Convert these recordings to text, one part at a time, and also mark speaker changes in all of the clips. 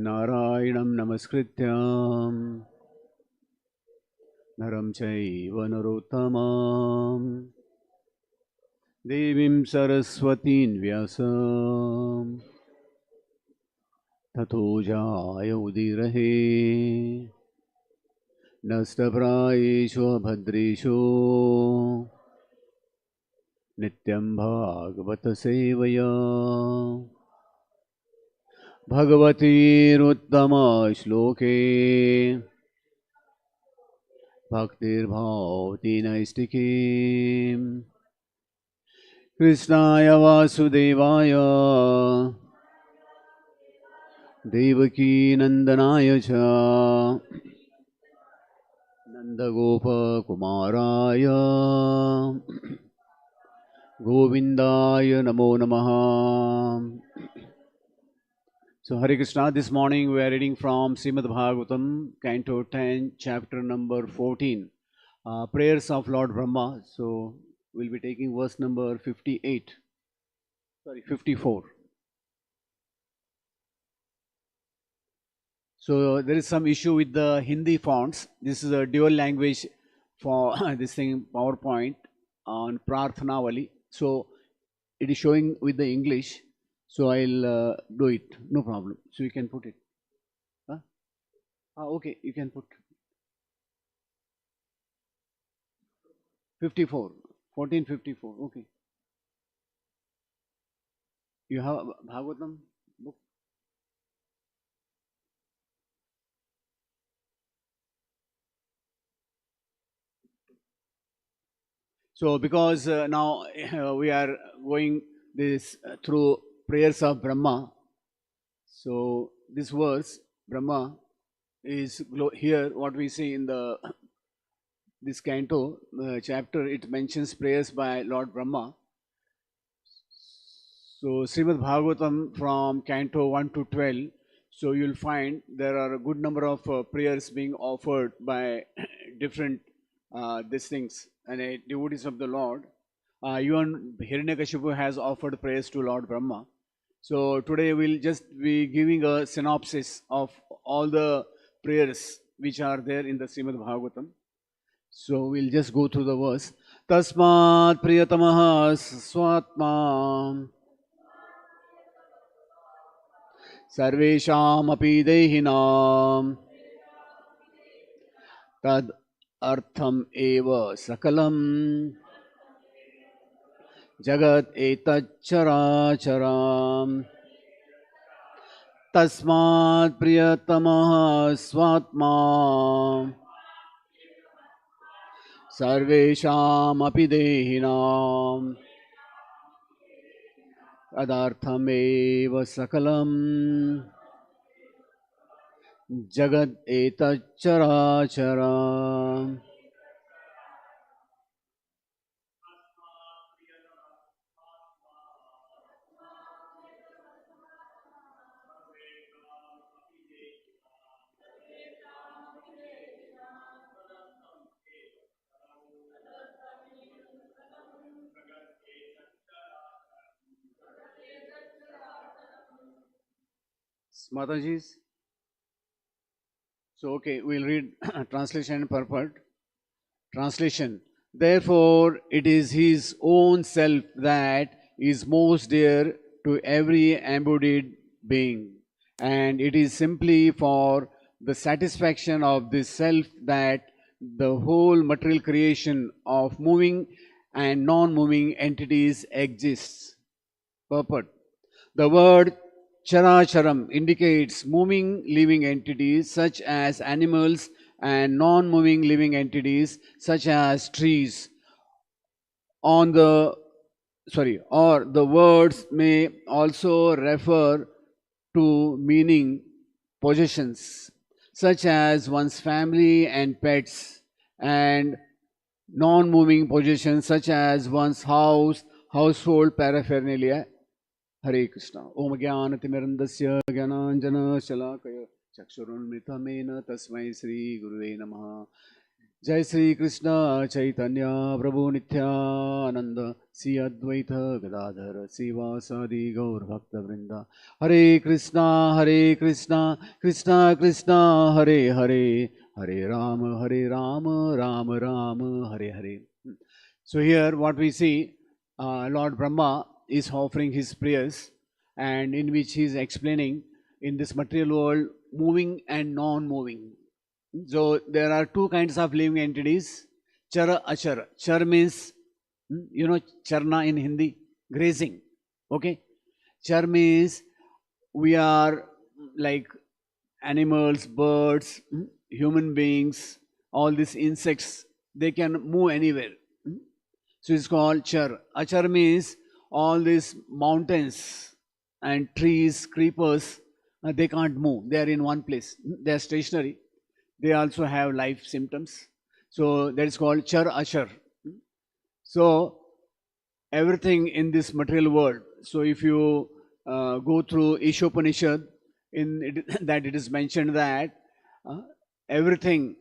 Speaker 1: Narayanam namaskrityam naram chaiva narottamam devim saraswatin vyasam tato jaya udirahe nastaprayeshu abhadreshu nityam bhagavata sevaya Bhagavatir-uttama shloke Bhaktir-bhavati naistike Krishnaya Vasudevaya Devaki Nandanaya cha Nandagopa Kumaraya Govindaya Namo Namaha. So Hare Krishna, this morning we are reading from Srimad Bhagavatam, Canto 10, chapter number 14, Prayers of Lord Brahma. So we'll be taking verse number 54. So there is some issue with the Hindi fonts. This is a dual language for this thing, PowerPoint on Prarthanavali. So it is showing with the English. So I'll do it, no problem. So you can put it. Huh? Okay, you can put 54, 1454. Okay. You have Bhagavatam book? So because now we are going this through prayers of Brahma. So this verse, Brahma, is here what we see in the this canto chapter. It mentions prayers by Lord Brahma. So Srimad Bhagavatam from canto 1 to 12. So you'll find there are a good number of prayers being offered by different these things and devotees of the Lord. Even Hiranyakashipu has offered prayers to Lord Brahma. So today we'll just be giving a synopsis of all the prayers which are there in the Srimad Bhagavatam. So we'll just go through the verse. Tasmat priyatamaha swatma sarvesham api dehinam tad artham eva sakalam Jagat etacharacharam Tasmat priyatamaha swatma Sarvesham api dehinam Tadarthameva sakalam Jagat etacharacharam. Mataji's. So, okay, we'll read translation and purport. Translation. Therefore, it is his own self that is most dear to every embodied being. And it is simply for the satisfaction of this self that the whole material creation of moving and non-moving entities exists. Purport. The word Characharam indicates moving living entities such as animals and non-moving living entities such as trees. Or the words may also refer to meaning possessions such as one's family and pets, and non-moving possessions such as one's house, household paraphernalia. Hare Krishna. Om Jnanatimirandasya Jnananjana Shalakaya Chakshurunmithamena Tasmai Sri Guruve Namaha. Jai Sri Krishna Chaitanya Prabhu Nityananda Sri Advaita Gadadhara Sivasadi Gaur Bhakta Vrinda Hare Krishna Krishna Krishna Hare Hare Hare Rama Rama Rama Hare Hare. So here what we see, Lord Brahma is offering his prayers, and in which he is explaining in this material world moving and non-moving. So there are two kinds of living entities, chara achara. Char means, charna in Hindi, grazing. Okay. Char means we are like animals, birds, human beings, all these insects, they can move anywhere. So it's called char. Achar means all these mountains and trees, creepers, they can't move. They are in one place. They are stationary. They also have life symptoms. So that is called char achar. So everything in this material world. So if you go through Ishopanishad, in it, that it is mentioned that everything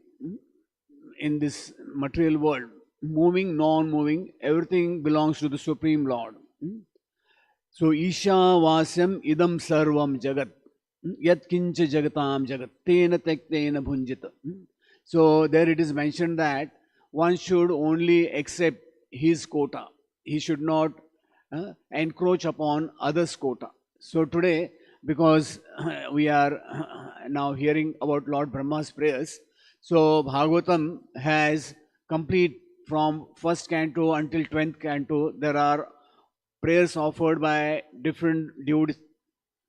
Speaker 1: in this material world, moving, non-moving, everything belongs to the Supreme Lord. So Isha Vasyam Idam Sarvam Jagat. Yat Kincha Jagatam Jagat. Tena Tektena Bhunjita. So there it is mentioned that one should only accept his quota. He should not encroach upon others' quota. So today, because we are now hearing about Lord Brahma's prayers, so Bhagavatam has complete from first canto until 20th canto. There are prayers offered by different devotees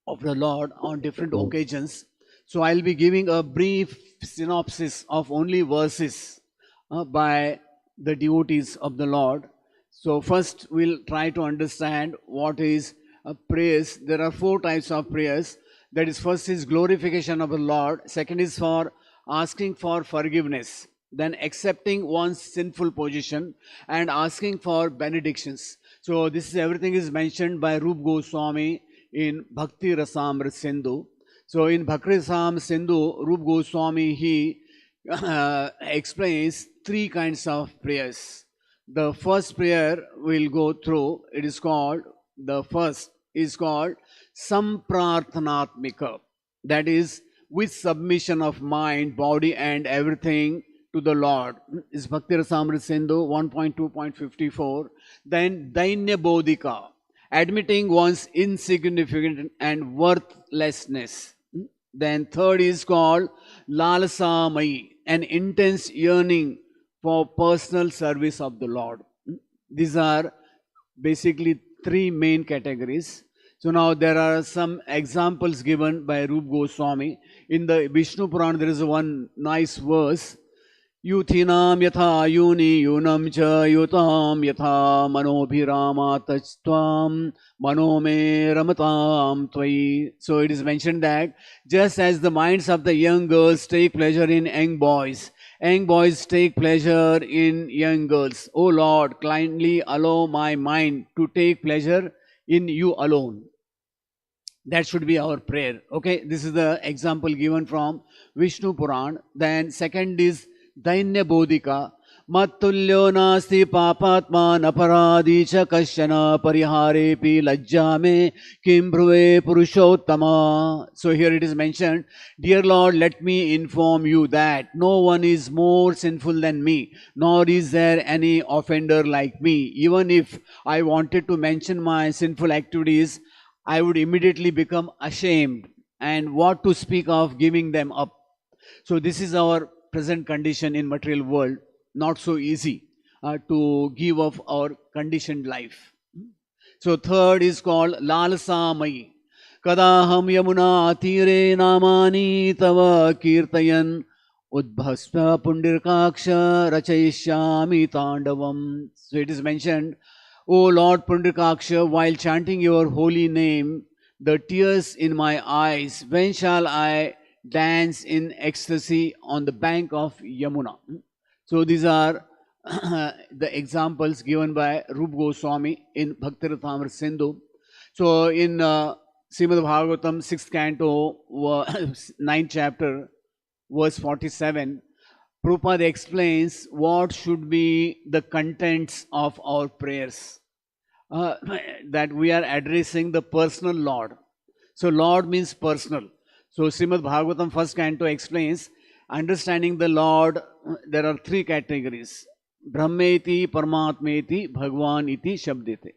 Speaker 1: of the Lord on different occasions. So I'll be giving a brief synopsis of only verses by the devotees of the Lord. So first we'll try to understand what is prayers. There are four types of prayers. That is, first is glorification of the Lord. Second is for asking for forgiveness. Then accepting one's sinful position and asking for benedictions. So this is everything is mentioned by Rup Goswami in Bhakti Rasamrita Sindhu. So in Bhakti Rasamrita Sindhu, Rup Goswami, he explains three kinds of prayers. The first prayer we'll go through, it is called, the first is called Samprarthanatmika. That is, with submission of mind, body and everything to the Lord. Is Bhakti Rasamrita Sindhu 1.2.54. Then Dainya Bodhika, admitting one's insignificance and worthlessness. Then third is called Lalasamai, an intense yearning for personal service of the Lord. These are basically three main categories. So now there are some examples given by Rup Goswami. In the Vishnu Purana, there is one nice verse. Yuthinam yatha yuni yunam cha yutam yatha manobhirama tachtvam manome ramatam tvai. So it is mentioned that just as the minds of the young girls take pleasure in young boys take pleasure in young girls. O Lord, kindly allow my mind to take pleasure in you alone. That should be our prayer. Okay, this is the example given from Vishnu Puran. Then second is Dainya Bodhika. Mattulyo nasti papatma naparadi cha kashyana pariharepi lajjame kim bhruve purushottama. So here it is mentioned, dear Lord, let me inform you that no one is more sinful than me, nor is there any offender like me. Even if I wanted to mention my sinful activities, I would immediately become ashamed, and what to speak of giving them up. So this is our present condition in material world. Not so easy to give up our conditioned life. So third is called Lalsamai. Kadaham yamuna tire namani tava kirtayan udbhasva pundirkaksha rachayishyami tandavam. So it is mentioned, O Lord Pundirkaksha, while chanting your holy name, the tears in my eyes, when shall I dance in ecstasy on the bank of Yamuna? So these are the examples given by Rup Goswami in Bhakti Rasamrita Sindhu. So in Srimad Bhagavatam 6th canto 9th chapter verse 47, Prabhupada explains what should be the contents of our prayers. Uh, that we are addressing the personal Lord. So Lord means personal. So Srimad Bhagavatam first canto explains, understanding the Lord, there are three categories. Brahmeti, Paramatmeti, Bhagwan iti, Shabdete.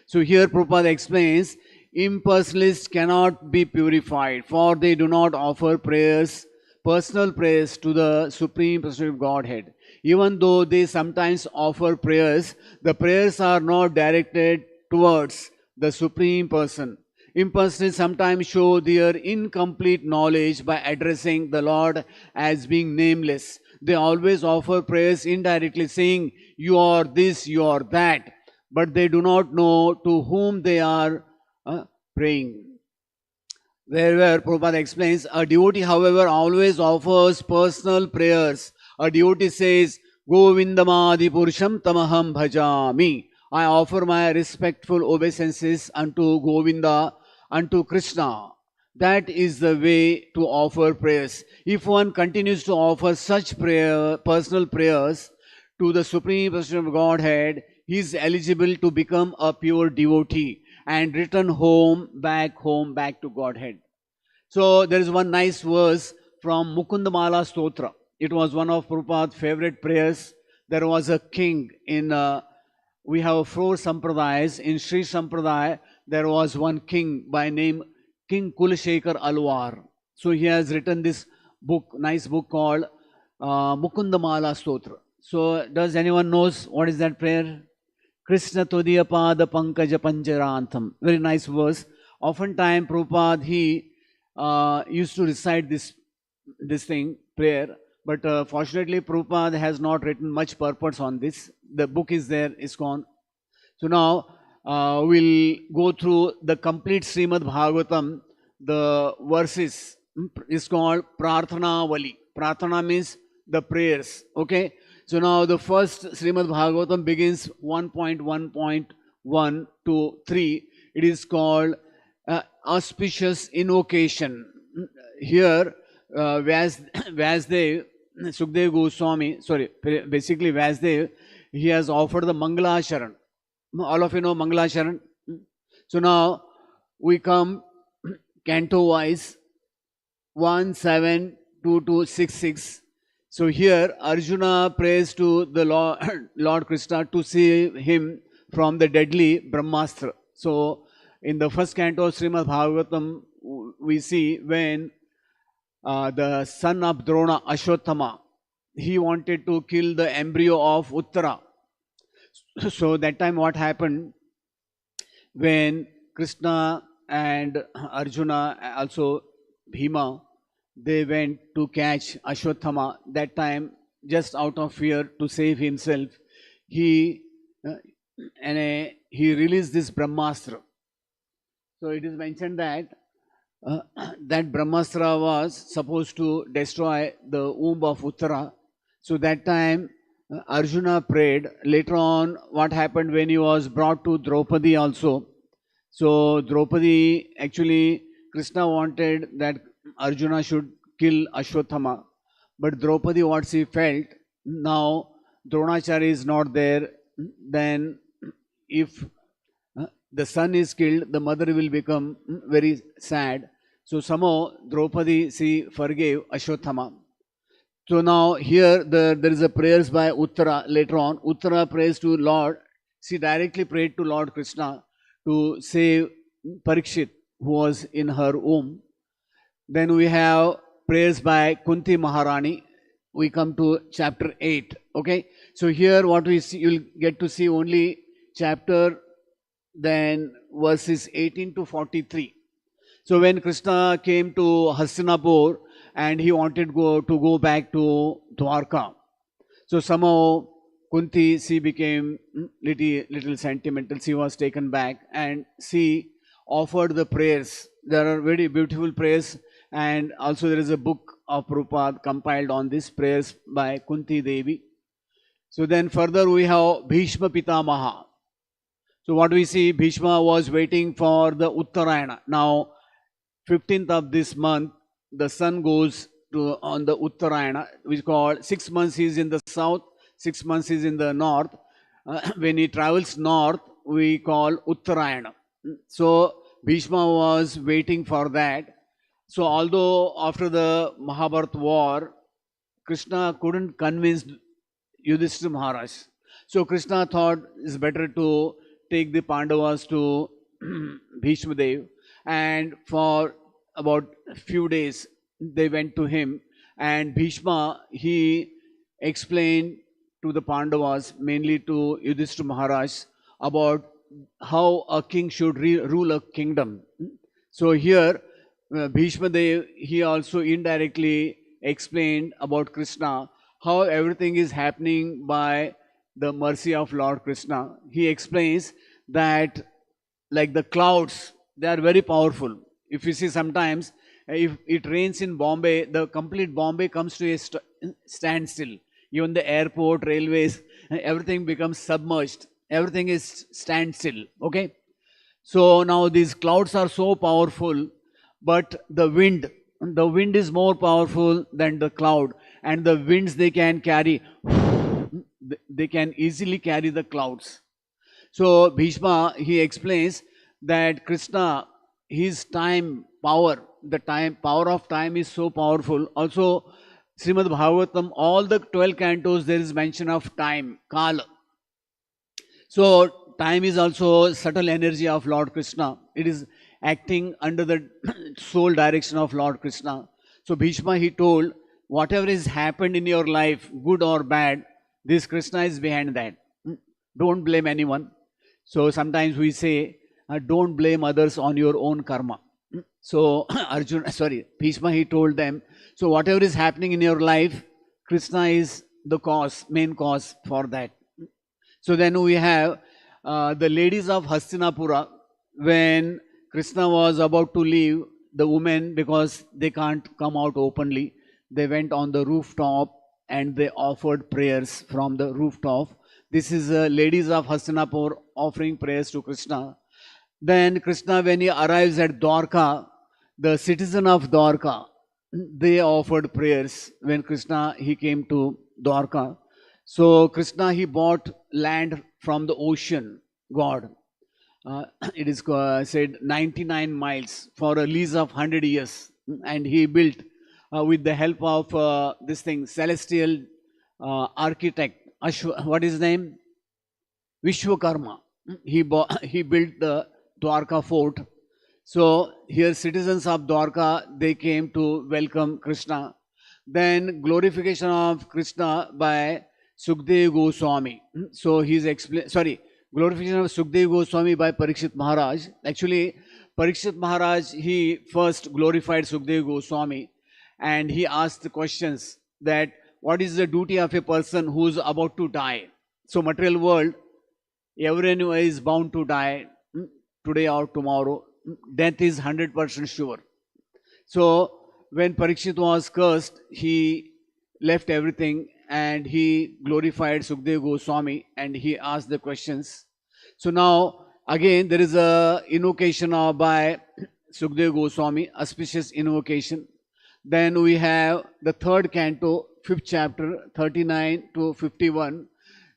Speaker 1: So here Prabhupada explains, impersonalists cannot be purified, for they do not offer prayers, personal prayers to the Supreme Personality of Godhead. Even though they sometimes offer prayers, the prayers are not directed towards the Supreme Person. Impersonalists sometimes show their incomplete knowledge by addressing the Lord as being nameless. They always offer prayers indirectly, saying, "You are this, you are that," but they do not know to whom they are praying. Where Prabhupada explains, a devotee, however, always offers personal prayers. A devotee says, Govindamadi Purusham Tamaham Bhajami. I offer my respectful obeisances unto Govinda, unto Krishna. That is the way to offer prayers. If one continues to offer such personal prayers to the Supreme Personality of Godhead, he is eligible to become a pure devotee and return back to Godhead. So there is one nice verse from Mukundamala Stotra. It was one of Prabhupada's favorite prayers. There was a king in, we have four sampradayas. In Sri Sampradaya, there was one king by name King Kulashekar Alwar. So he has written this book, nice book called Mukundamala Stotra. So does anyone knows what is that prayer? Krishna Todiya Pada Pankaja Panjarantham. Very nice verse. Oftentimes Prabhupada, he used to recite this prayer, but fortunately Prabhupada has not written much purpose on this. The book is there, it's gone. So now we'll go through the complete Srimad Bhagavatam. The verses is called Prarthana Vali. Prarthana means the prayers. Okay. So now the first Srimad Bhagavatam begins 1.1.1 to 3. It is called auspicious invocation. Here Vyasdev, Sukdev Goswami, basically Vyasdev, he has offered the Mangala Sharan. All of you know Mangala Sharan. So now we come canto wise 1, 7, 2 to 6, 6. So here Arjuna prays to the Lord Krishna to save him from the deadly Brahmastra. So in the first canto of Srimad Bhagavatam, we see when the son of Drona, Ashwatthama, he wanted to kill the embryo of Uttara. So that time what happened, when Krishna and Arjuna, also Bhima, they went to catch Ashwatthama. That time, just out of fear to save himself, he released this Brahmastra. So it is mentioned that that Brahmastra was supposed to destroy the womb of Uttara. So that time Arjuna prayed. Later on, what happened when he was brought to Draupadi also. So Draupadi, actually Krishna wanted that Arjuna should kill Ashwatthama. But Draupadi, what she felt, now Dronacharya is not there, then if the son is killed, the mother will become very sad. So somehow Draupadi, she forgave Ashwatthama. So now here there is a prayers by Uttara later on. Uttara prays to Lord. She directly prayed to Lord Krishna to save Parikshit, who was in her womb. Then we have prayers by Kunti Maharani. We come to chapter 8. Okay. So here what we see, you'll get to see only chapter, then verses 18 to 43. So when Krishna came to Hastinapur and he wanted to go back to Dwarka. So somehow Kunti, she became little sentimental. She was taken back and she offered the prayers. There are very beautiful prayers, and also there is a book of Prabhupada compiled on these prayers by Kunti Devi. So then further we have Bhishma Pitamaha. So what we see, Bhishma was waiting for the Uttarayana. Now 15th of this month, the sun goes to on the Uttarayana, which is called 6 months he is in the south, 6 months he is in the north. When he travels north, we call Uttarayana. So Bhishma was waiting for that. So although after the Mahabharata war, Krishna couldn't convince Yudhishthira Maharaj. So Krishna thought it's better to take the Pandavas to Bhishma Dev, and for about a few days they went to him, and Bhishma he explained to the Pandavas, mainly to Yudhishthira Maharaj, about how a king should rule a kingdom. So here Bhishma Dev he also indirectly explained about Krishna, how everything is happening by the mercy of Lord Krishna. He explains that like the clouds, they are very powerful. If you see sometimes, if it rains in Bombay, the complete Bombay comes to a standstill. Even the airport, railways, everything becomes submerged. Everything is standstill. Okay. So now these clouds are so powerful, but the wind is more powerful than the cloud, and the winds they can carry, they can easily carry the clouds. So Bhishma he explains that Krishna, his time power, the time power of time is so powerful. Also, Srimad Bhagavatam, all the 12 cantos there is mention of time, Kala. So time is also subtle energy of Lord Krishna. It is acting under the sole direction of Lord Krishna. So Bhishma he told, whatever has happened in your life, good or bad, this Krishna is behind that. Don't blame anyone. So sometimes we say, don't blame others on your own karma. So Bhishma he told them, so whatever is happening in your life, Krishna is the cause, main cause for that. So then we have the ladies of Hastinapura. When Krishna was about to leave, the women, because they can't come out openly, they went on the rooftop and they offered prayers from the rooftop. This is ladies of Hastinapur offering prayers to Krishna. Then Krishna, when he arrives at Dwarka, the citizen of Dwarka, they offered prayers when Krishna he came to Dwarka. So Krishna he bought land from the ocean god. It is said 99 miles for a lease of 100 years, and he built with the help of this thing celestial architect. What is his name? Vishwakarma. He built the Dwarka fort. So here citizens of Dwarka, they came to welcome Krishna. Then glorification of Krishna by Sukdev Goswami. So he's glorification of Sukdev Goswami by Parikshit Maharaj. Actually, Parikshit Maharaj, he first glorified Sukdev Goswami, and he asked the questions that what is the duty of a person who is about to die? So material world, everyone is bound to die today or tomorrow. Death is 100% sure. So when Parikshit was cursed, he left everything and he glorified Sukdev Goswami and he asked the questions. So now again there is a invocation by Sukdev Goswami, auspicious invocation. Then we have the third canto, 5th chapter, 39 to 51,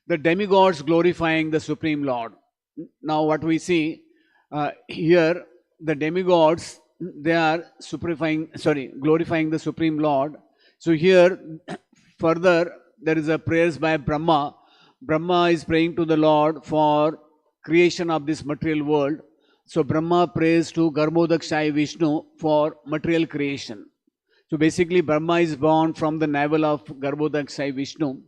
Speaker 1: the demigods glorifying the Supreme Lord. Now what we see here, the demigods, they are glorifying the Supreme Lord. So here further there is a prayers by Brahma. Brahma is praying to the Lord for creation of this material world. So Brahma prays to Garbhodakshai Vishnu for material creation. So basically Brahma is born from the navel of Garbhodakshai Vishnu.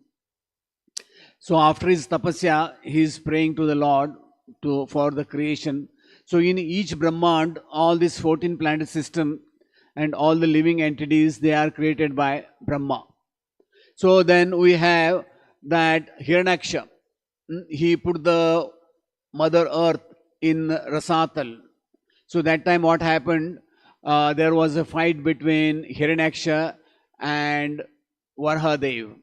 Speaker 1: So after his tapasya, he is praying to the Lord for the creation. So in each Brahmand, all this 14 planet system and all the living entities, they are created by Brahma. So then we have that Hiranyaksha. He put the Mother Earth in Rasatal. So that time what happened? There was a fight between Hiranyaksha and Varahadev.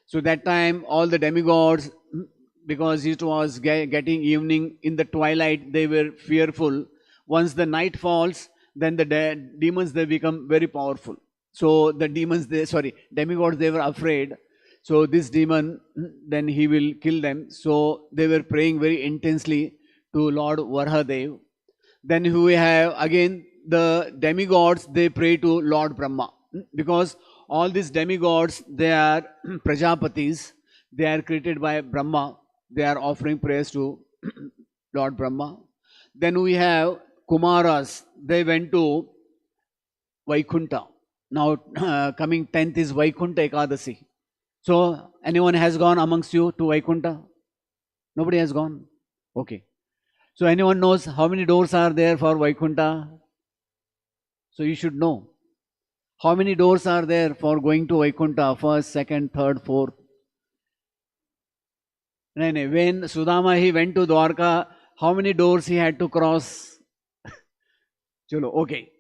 Speaker 1: So that time all the demigods, because it was getting evening, in the twilight they were fearful. Once the night falls, then the demons, they become very powerful. So the demons, demigods, they were afraid. So this demon, then he will kill them. So they were praying very intensely to Lord Varahadev. Then we have again the demigods, they pray to Lord Brahma. Because all these demigods, they are Prajapatis, they are created by Brahma. They are offering prayers to Lord Brahma. Then we have Kumaras, they went to Vaikunta. Now, coming 10th is Vaikunta Ekadasi. So, anyone has gone amongst you to Vaikunta? Nobody has gone? Okay. So, anyone knows how many doors are there for Vaikunta? So, you should know. How many doors are there for going to Vaikunta? First, second, third, fourth? No. When Sudama he went to Dwarka, how many doors he had to cross? Chalo, okay.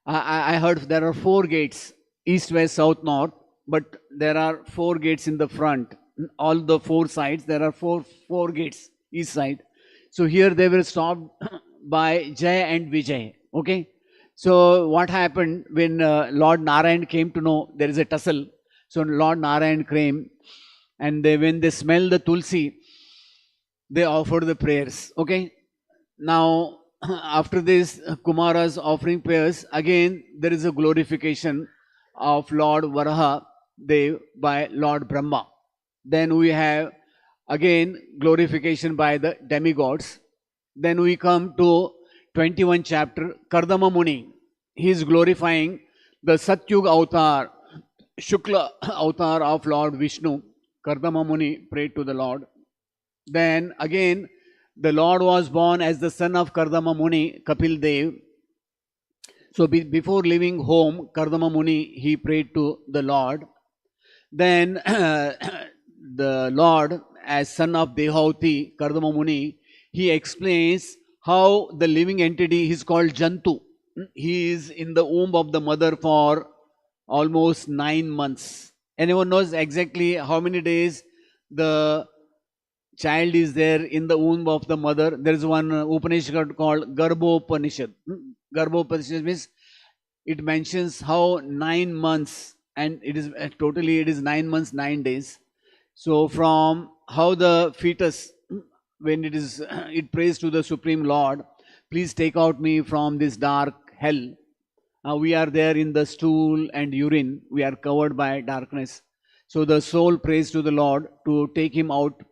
Speaker 1: I heard there are 4 gates, east, west, south, north, but there are 4 gates in the front. All the 4 sides, there are four gates each side. So here they were stopped by Jay and Vijay. Okay. So what happened when Lord Narayan came to know there is a tussle? So Lord Narayan came, and when they smelled the tulsi, they offered the prayers. Okay. Now, after this, Kumaras offering prayers, again there is a glorification of Lord Varaha Dev by Lord Brahma. Then we have again glorification by the demigods. Then we come to 21 chapter, Kardama Muni. He is glorifying the Satyuga avatar, Shukla avatar of Lord Vishnu. Kardama Muni prayed to the Lord. Then again, the Lord was born as the son of Kardama Muni, Kapil Dev. So before leaving home, Kardama Muni, he prayed to the Lord. Then the Lord, as son of Dehavati, Kardama Muni, he explains how the living entity is called Jantu. He is in the womb of the mother for almost 9 months. Anyone knows exactly how many days the child is there in the womb of the mother? There is one Upanishad called Garbhopanishad. Garbhopanishad means it mentions how 9 months, and it is totally it is 9 months 9 days. So from how the fetus, when it prays to the Supreme Lord, please take out me from this dark hell. We are there in the stool and urine, we are covered by darkness. So the soul prays to the Lord to take him out,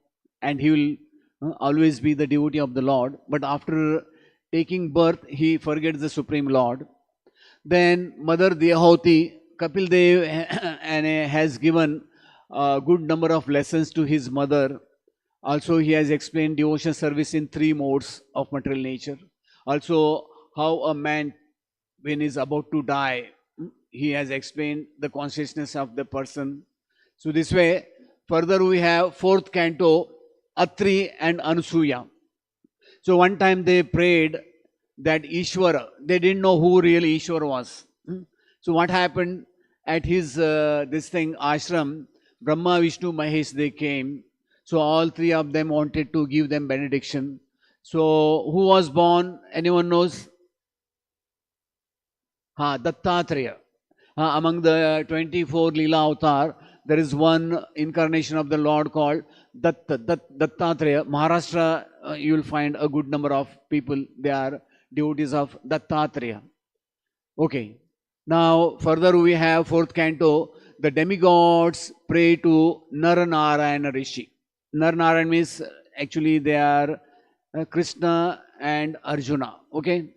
Speaker 1: and he will always be the devotee of the Lord. But after taking birth, he forgets the Supreme Lord. Then Mother Dehavati, Kapil Dev has given a good number of lessons to his mother. Also, he has explained devotion service in 3 modes of material nature. Also, how a man, when he is about to die, he has explained the consciousness of the person. So this way, further we have 4th canto, Atri and Anusuya. So one time they prayed that Ishwara, they didn't know who really Ishwara was. So what happened at his ashram, Brahma, Vishnu, Mahesh, they came. So all 3 of them wanted to give them benediction. So who was born? Anyone knows? Dattatreya. Among the 24 Leela avatar, there is one incarnation of the Lord called Dattatreya. Maharashtra, you will find a good number of people, they are devotees of Dattatreya. Okay. Now, further we have 4th canto, the demigods pray to Naranarayana Rishi. Naranarayana means actually they are Krishna and Arjuna. Okay.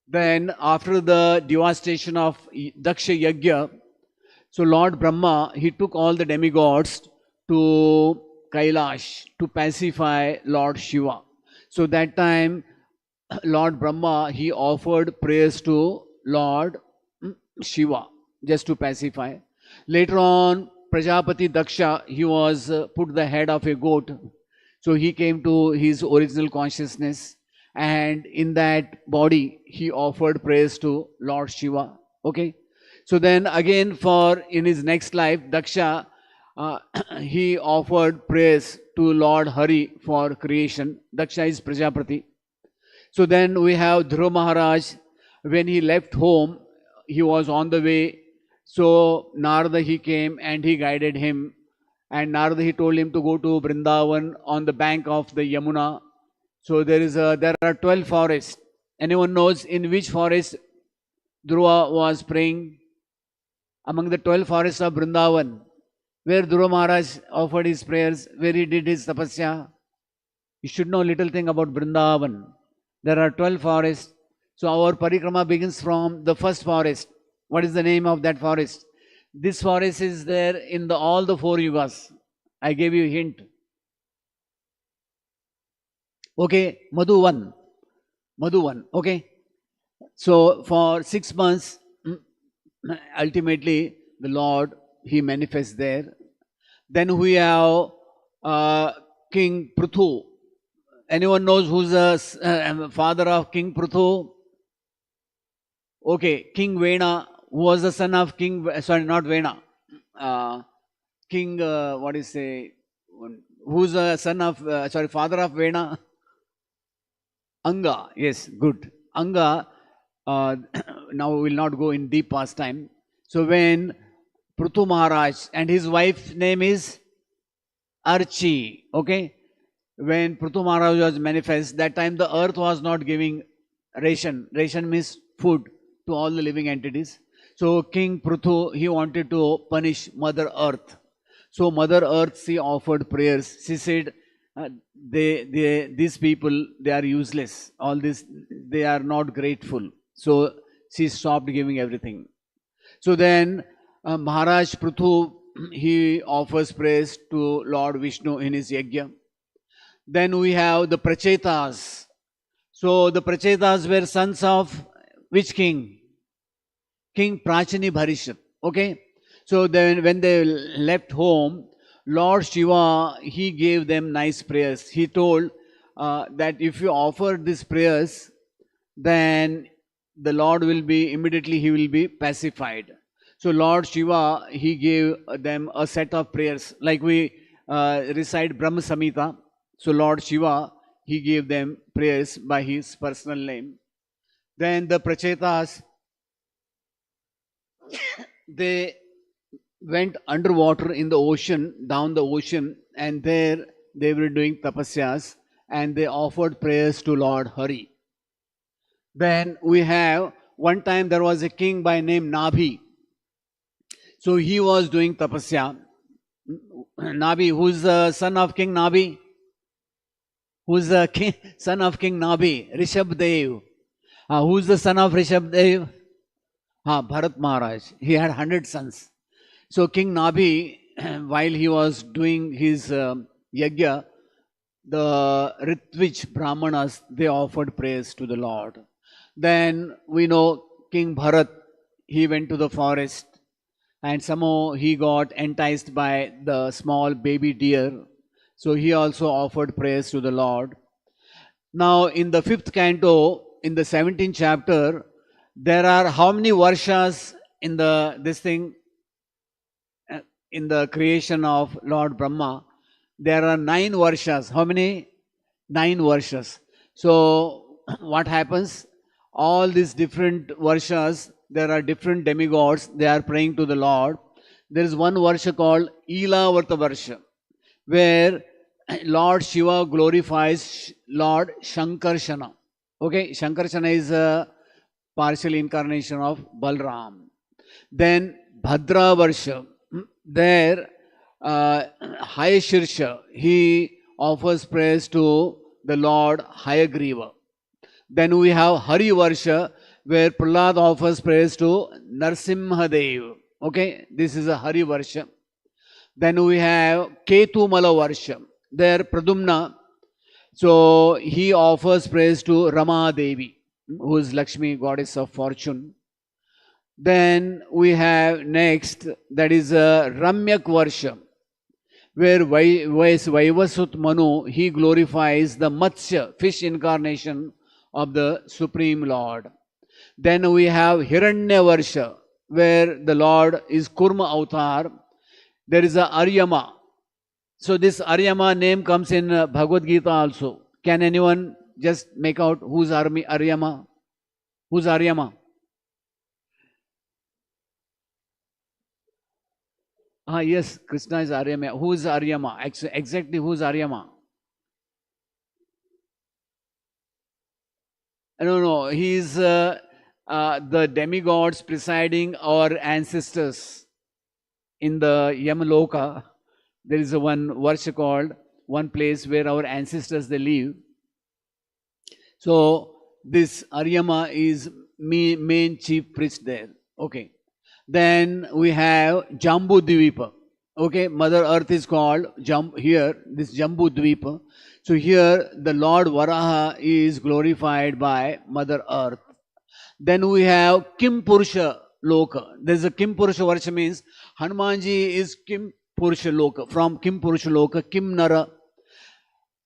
Speaker 1: Then after the devastation of Daksha Yajna, so Lord Brahma, he took all the demigods to Kailash to pacify Lord Shiva. So that time, Lord Brahma, he offered prayers to Lord Shiva just to pacify. Later on, Prajapati Daksha, he was put the head of a goat. So he came to his original consciousness, and in that body, he offered prayers to Lord Shiva. Okay. So then again, in his next life, Daksha, he offered prayers to Lord Hari for creation. Daksha is Prajapati. So then we have Dhruva Maharaj. When he left home, he was on the way. So Narada he came and he guided him, and Narada he told him to go to Vrindavan on the bank of the Yamuna. So there are 12 forests. Anyone knows in which forest Dhruva was praying? Among the 12 forests of Vrindavan, where Dhruva Maharaj offered his prayers, where he did his tapasya. You should know little thing about Vrindavan. There are 12 forests. So our parikrama begins from the first forest. What is the name of that forest? This forest is there in all the 4 yugas. I gave you a hint. Okay, Madhuvan. Madhuvan. Okay. So for 6 months, ultimately the Lord he manifests there. Then we have King Pruthu. Anyone knows who's the father of King Pruthu? Okay, King Vena, who was the son of King, sorry, not Vena, King, what is say, who's the son of, sorry, father of Vena? Anga, yes, good. Anga, now we will not go in deep past time. So when Pruthu Maharaj and his wife's name is Archi, okay? When Pruthu Maharaj was manifest, that time the earth was not giving ration. Ration means food to all the living entities. So King Pruthu, he wanted to punish Mother Earth. So Mother Earth, she offered prayers. She said, these people, they are useless. All this, they are not grateful. So she stopped giving everything. So then Maharaj Pruthu, he offers praise to Lord Vishnu in his yajna. Then we have the Prachetas. So the Prachetas were sons of which king? King Prachini Bharishat. Okay. So then when they left home, Lord Shiva, he gave them nice prayers. He told that if you offer these prayers, then the Lord will be, immediately he will be pacified. So Lord Shiva, he gave them a set of prayers. Like we recite Brahma Samhita. So Lord Shiva, he gave them prayers by his personal name. Then the Prachetas, they went underwater in the ocean, down the ocean, and there they were doing tapasyas and they offered prayers to Lord Hari. Then we have, one time there was a king by name Nabhi. So he was doing tapasya. Nabhi, who's the son of King Nabhi? Who's the king, son of King Nabhi? Rishabdev. Who's the son of Rishabdev? Bharat Maharaj. He had 100 sons. So King Nabhi, while he was doing his yajna, the Ritvij Brahmanas, they offered praise to the Lord. Then we know King Bharat, he went to the forest and somehow he got enticed by the small baby deer. So he also offered praise to the Lord. Now in the 5th canto, in the 17th chapter, there are how many varshas in in the creation of Lord Brahma? There are 9 varshas. How many? 9 varshas. So what happens? All these different varshas, there are different demigods, they are praying to the Lord. There is one varsha called Ilavarta Varsha, where Lord Shiva glorifies Lord Shankarshana. Okay, Shankarshana is a partial incarnation of Balram. Then Bhadra Varsha, there Hayashirsha, he offers praise to the Lord Hayagriva. Then we have Hari Varsha, where Prahlad offers praise to Narsimhadev. Okay, this is a Hari Varsha. Then we have Ketumala Varsha, there Pradumna, so he offers praise to Rama Devi, who is Lakshmi, goddess of fortune. Then we have next, that is Ramyak Varsha, where Vaivasut Manu, he glorifies the Matsya, fish incarnation of the Supreme Lord. Then we have Hiranya Varsha, where the Lord is Kurma Avatar. There is a Aryama. So this Aryama name comes in Bhagavad Gita also. Can anyone just make out who's Aryama? Who's Aryama? Yes, Krishna is Aryama. Who is Aryama? Exactly, who is Aryama? No, no, he is the demigods presiding our ancestors in the Yamaloka. There is a one verse called one place where our ancestors they live. So this Aryama is main chief priest there. Okay. Then we have Jambu Dvipa. Okay, Mother Earth is called here, this Jambu Dvipa. So here the Lord Varaha is glorified by Mother Earth. Then we have Kim Purusha Loka. There's a Kim Purusha Varsha means Hanumanji is Kim Purusha Loka. From Kim Purusha Loka, Kim Nara.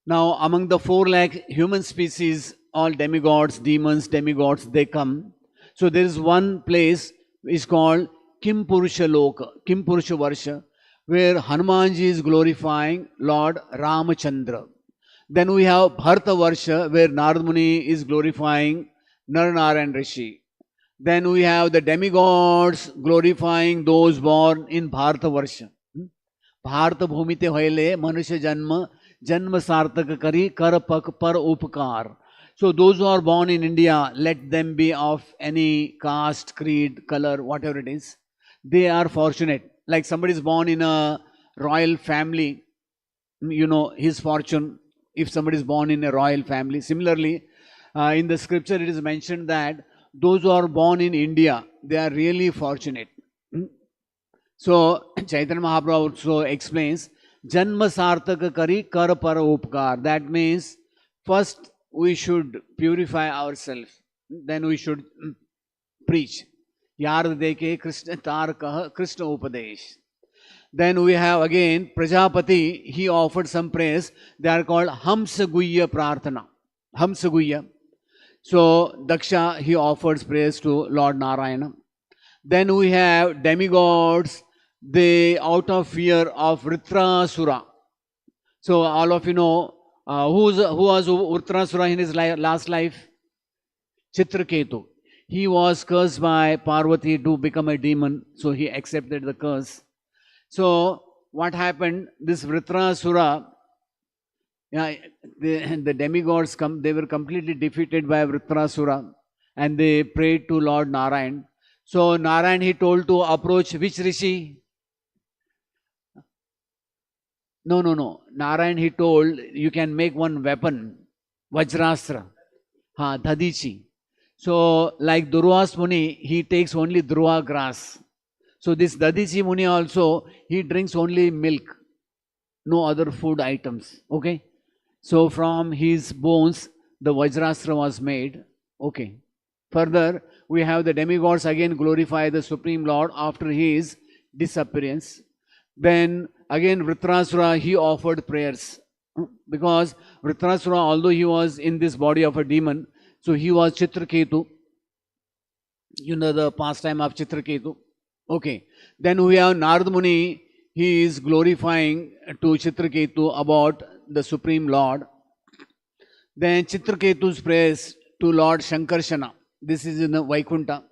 Speaker 1: Now among the 4 lakh human species, all demigods, demons, demigods, they come. So there is one place is called Kim Purusha Loka, Kim Purusha Varsha, where Hanumanji is glorifying Lord Ramachandra. Then we have Bharata Varsha, where Narad Muni is glorifying Naranaran Rishi. Then we have the demigods glorifying those born in Bharata Varsha. Bharat भूमिते होइले मनुष्य जन्म जन्म सार्थक करी कर पक पर उपकार. So those who are born in India, let them be of any caste, creed, color, whatever it is, they are fortunate. Like somebody is born in a royal family, you know his fortune. If somebody is born in a royal family, similarly, in the scripture it is mentioned that those who are born in India, they are really fortunate. So Chaitanya Mahaprabhu also explains, Janma Sartaka Kari Kar Para Upkar. That means first we should purify ourselves, then we should preach. Yard Deke Krishna Tar Kah Krishna Upadesh. Then we have again Prajapati, he offered some prayers. They are called Hamsaguya Prarthana. Hamsaguya. So Daksha, he offers prayers to Lord Narayana. Then we have demigods, they out of fear of Vritrasura. So all of you know who was Vritrasura in his last life? Chitraketu. He was cursed by Parvati to become a demon, so he accepted the curse. So what happened? This Vritrasura, the demigods they were completely defeated by Vritrasura, and they prayed to Lord Narayan. So Narayan he told to approach which rishi? No. Narayan he told you can make one weapon, Vajrastra, Dadichi. So like Durvas Muni, he takes only Dhruva grass. So this Dadichi Muni also, he drinks only milk, no other food items. Okay. So from his bones, the Vajrastra was made. Okay. Further, we have the demigods again glorify the Supreme Lord after his disappearance. Then again Vritrasura, he offered prayers. Because Vritrasura, although he was in this body of a demon, so he was Chitraketu. You know the pastime of Chitraketu. Okay. Then we have Narad Muni, he is glorifying to Chitraketu about the Supreme Lord. Then Chitraketu's prayers to Lord Shankarshana. This is in the Vaikunta.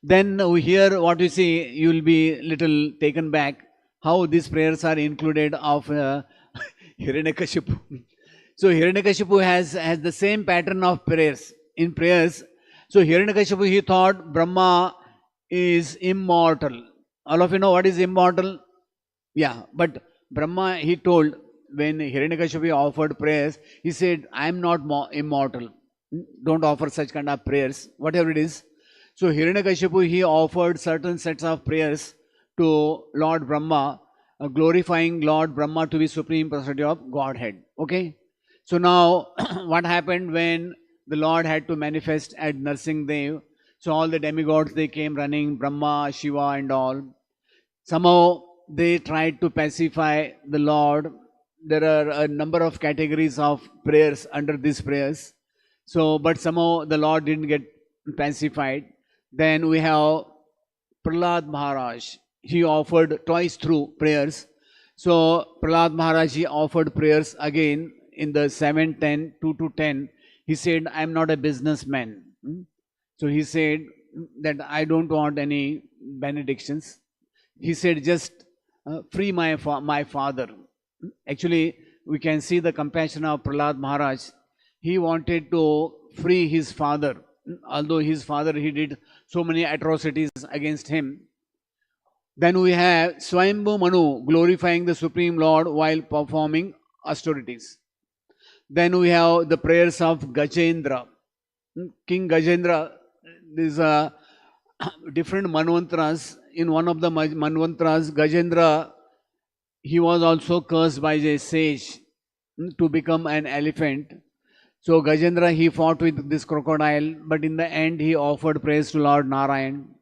Speaker 1: Then we hear what you see, you will be little taken back how these prayers are included of Hiranyakashipu. So Hiranyakashipu has the same pattern of prayers. In prayers, so Hiranyakashipu he thought Brahma is immortal. All of you know what is immortal? Yeah, but Brahma he told when Hiranyakashipu offered prayers, he said, I am not immortal. Don't offer such kind of prayers, whatever it is. So Hiranyakashipu he offered certain sets of prayers to Lord Brahma, glorifying Lord Brahma to be supreme personality of Godhead. Okay. So now what happened when the Lord had to manifest at Narsinghdev? So all the demigods they came running, Brahma, Shiva and all. Somehow they tried to pacify the Lord. There are a number of categories of prayers under these prayers. So, but somehow the Lord didn't get pacified. Then we have Prahlad Maharaj. He offered twice through prayers. So, Prahlad Maharaj, he offered prayers again in the 7:10, 2 to 10. He said, I am not a businessman. So, he said that I don't want any benedictions. He said, just free my father. Actually, we can see the compassion of Prahlad Maharaj. He wanted to free his father, although his father he did so many atrocities against him. Then we have Swayambhu Manu glorifying the Supreme Lord while performing austerities. Then we have the prayers of Gajendra. King Gajendra, these are different manvantras. In one of the manvantras, Gajendra, he was also cursed by a sage to become an elephant. So Gajendra, he fought with this crocodile, but in the end he offered praise to Lord Narayan.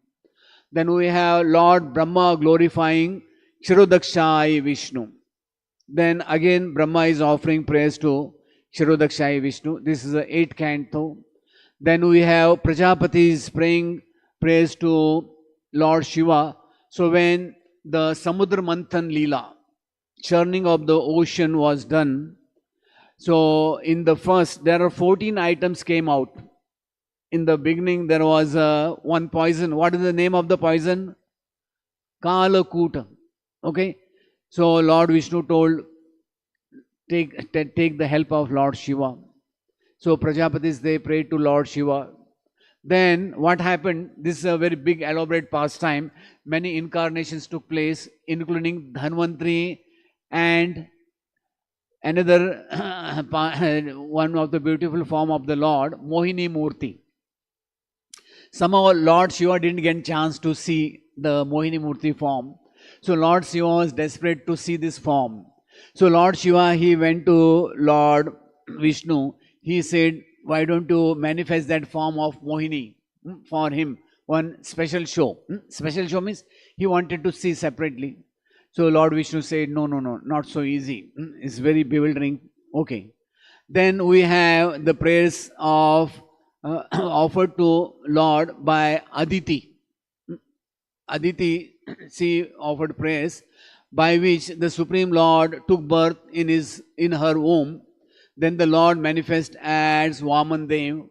Speaker 1: Then we have Lord Brahma glorifying Kshirodakshai Vishnu. Then again Brahma is offering praise to Kshirodakshai Vishnu. This is the 8th canto. Then we have Prajapatis praying praise to Lord Shiva. So when the Samudra Manthan Leela, churning of the ocean was done, so in the first, there are 14 items came out. In the beginning, there was one poison. What is the name of the poison? Kalakuta. Okay. So Lord Vishnu told, take the help of Lord Shiva. So Prajapatis, they prayed to Lord Shiva. Then what happened? This is a very big elaborate pastime. Many incarnations took place, including Dhanvantri and another one of the beautiful form of the Lord, Mohini Murti. Somehow Lord Shiva didn't get a chance to see the Mohini Murti form. So Lord Shiva was desperate to see this form. So Lord Shiva, he went to Lord Vishnu. He said, why don't you manifest that form of Mohini for him? One special show. Special show means he wanted to see separately. So Lord Vishnu said, no, not so easy. It's very bewildering. Okay. Then we have the prayers of offered to Lord by Aditi. Aditi, she offered prayers by which the Supreme Lord took birth in her womb. Then the Lord manifest as Vaman Dev.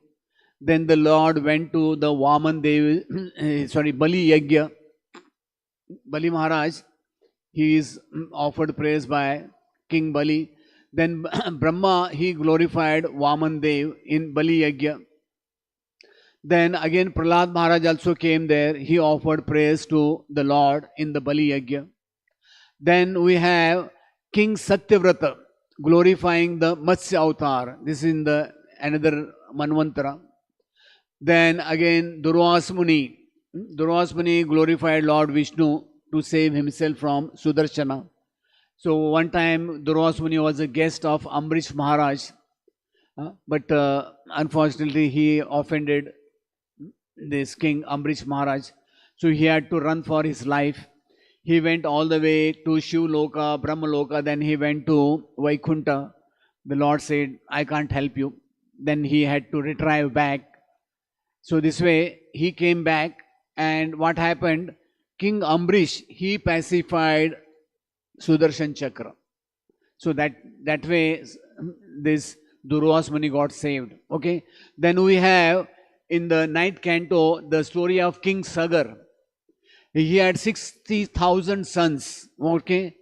Speaker 1: Then the Lord went to the Vaman Dev, Bali Yagya. Bali Maharaj, he is offered praise by King Bali. Then Brahma, he glorified Vaman Dev in Bali Yagya. Then again Prahlad Maharaj also came there. He offered praise to the Lord in the Bali Yagya. Then we have King Satyavrata glorifying the Matsya Avatar. This is in the another Manvantara. Then again Durvas Muni. Durvas Muni glorified Lord Vishnu to save himself from Sudarshana. So one time Durvas Muni was a guest of Ambrish Maharaj. But unfortunately he offended this King Ambrish Maharaj. So he had to run for his life. He went all the way to Shiv Loka, Brahma Loka, then he went to Vaikunta. The Lord said, I can't help you. Then he had to retrieve back. So this way he came back, and what happened? King Ambrish, he pacified Sudarshan Chakra. So that way this Durvas Muni got saved. Okay. Then we have in the 9th canto the story of King Sagar. He had 60,000 sons. Okay.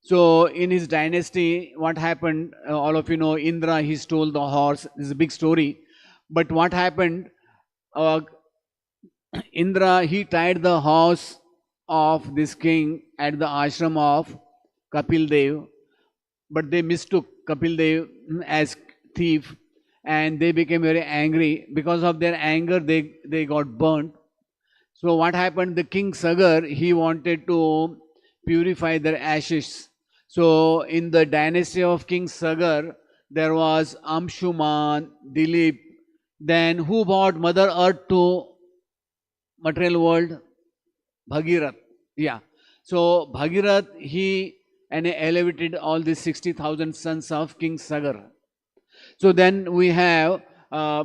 Speaker 1: So in his dynasty, what happened? All of you know, Indra, he stole the horse. This is a big story. But what happened? Indra, he tied the horse of this king at the ashram of Kapil Dev. But they mistook Kapil Dev as thief, and they became very angry. Because of their anger, they got burnt. So what happened? The King Sagar, he wanted to purify their ashes. So in the dynasty of King Sagar, there was Amshuman, Dilip. Then who brought Mother Earth to material world? Bhagirath. Yeah. So Bhagirath, he elevated all these 60,000 sons of King Sagar. So then we have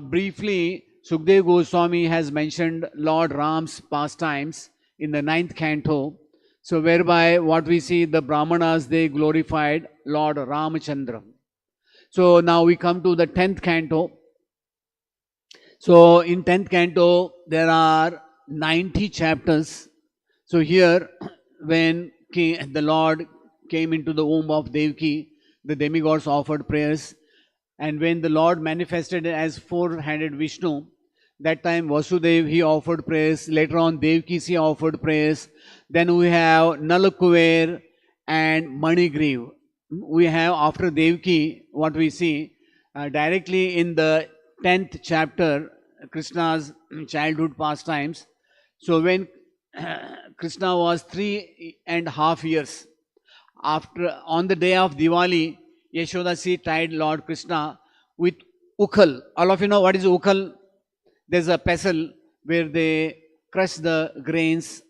Speaker 1: briefly, Sukdev Goswami has mentioned Lord Ram's pastimes in the 9th canto. So whereby what we see, the Brahmanas, they glorified Lord Ramachandra. So now we come to the 10th canto. So in 10th canto, there are 90 chapters. So here, when the Lord came into the womb of Devaki, the demigods offered prayers. And when the Lord manifested as four-handed Vishnu, that time Vasudev he offered prayers. Later on Devaki he offered prayers. Then we have Nalakuver and Manigriv. We have after Devaki what we see directly in the 10th chapter Krishna's childhood pastimes. So when Krishna was 3.5 years, after on the day of Diwali, Yashoda she tied Lord Krishna with ukhal. All of you know what is ukhal? There's a pestle where they crush the grains.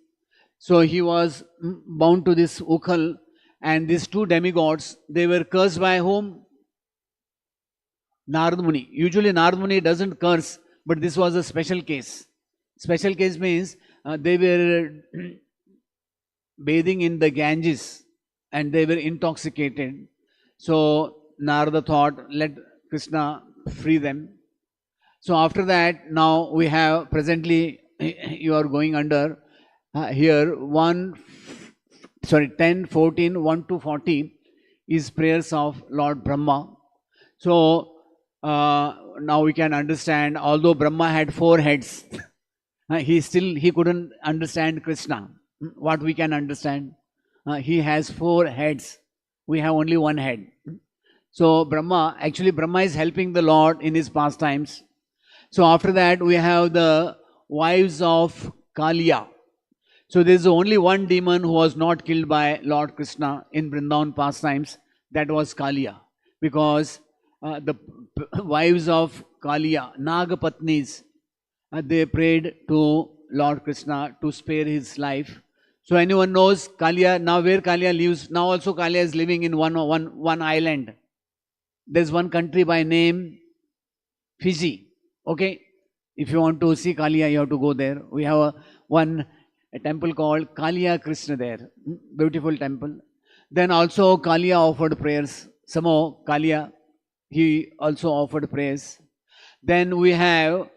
Speaker 1: So he was bound to this ukhal, and these two demigods, they were cursed by whom? Narad Muni. Usually Narad Muni doesn't curse, but this was a special case. Special case means they were bathing in the Ganges and they were intoxicated. So Narada thought, let Krishna free them. So after that, now we have presently you are going under here 10, 14, 1 to 40 is prayers of Lord Brahma. So now we can understand, although Brahma had 4 heads, he couldn't understand Krishna. What we can understand, he has 4 heads. We have only 1 head. So Brahma is helping the Lord in his pastimes. So after that we have the wives of Kaliya. So there is only one demon who was not killed by Lord Krishna in Vrindavan pastimes. That was Kaliya, because the wives of Kaliya, Nagapatnis, they prayed to Lord Krishna to spare his life. So anyone knows Kaliya, now where Kaliya lives? Now also Kaliya is living in one island. There's one country by name Fiji. Okay, if you want to see Kaliya, you have to go there. We have a temple called Kaliya Krishna there. Beautiful temple. Then also Kaliya offered prayers. Somehow Kaliya, he also offered prayers. Then we have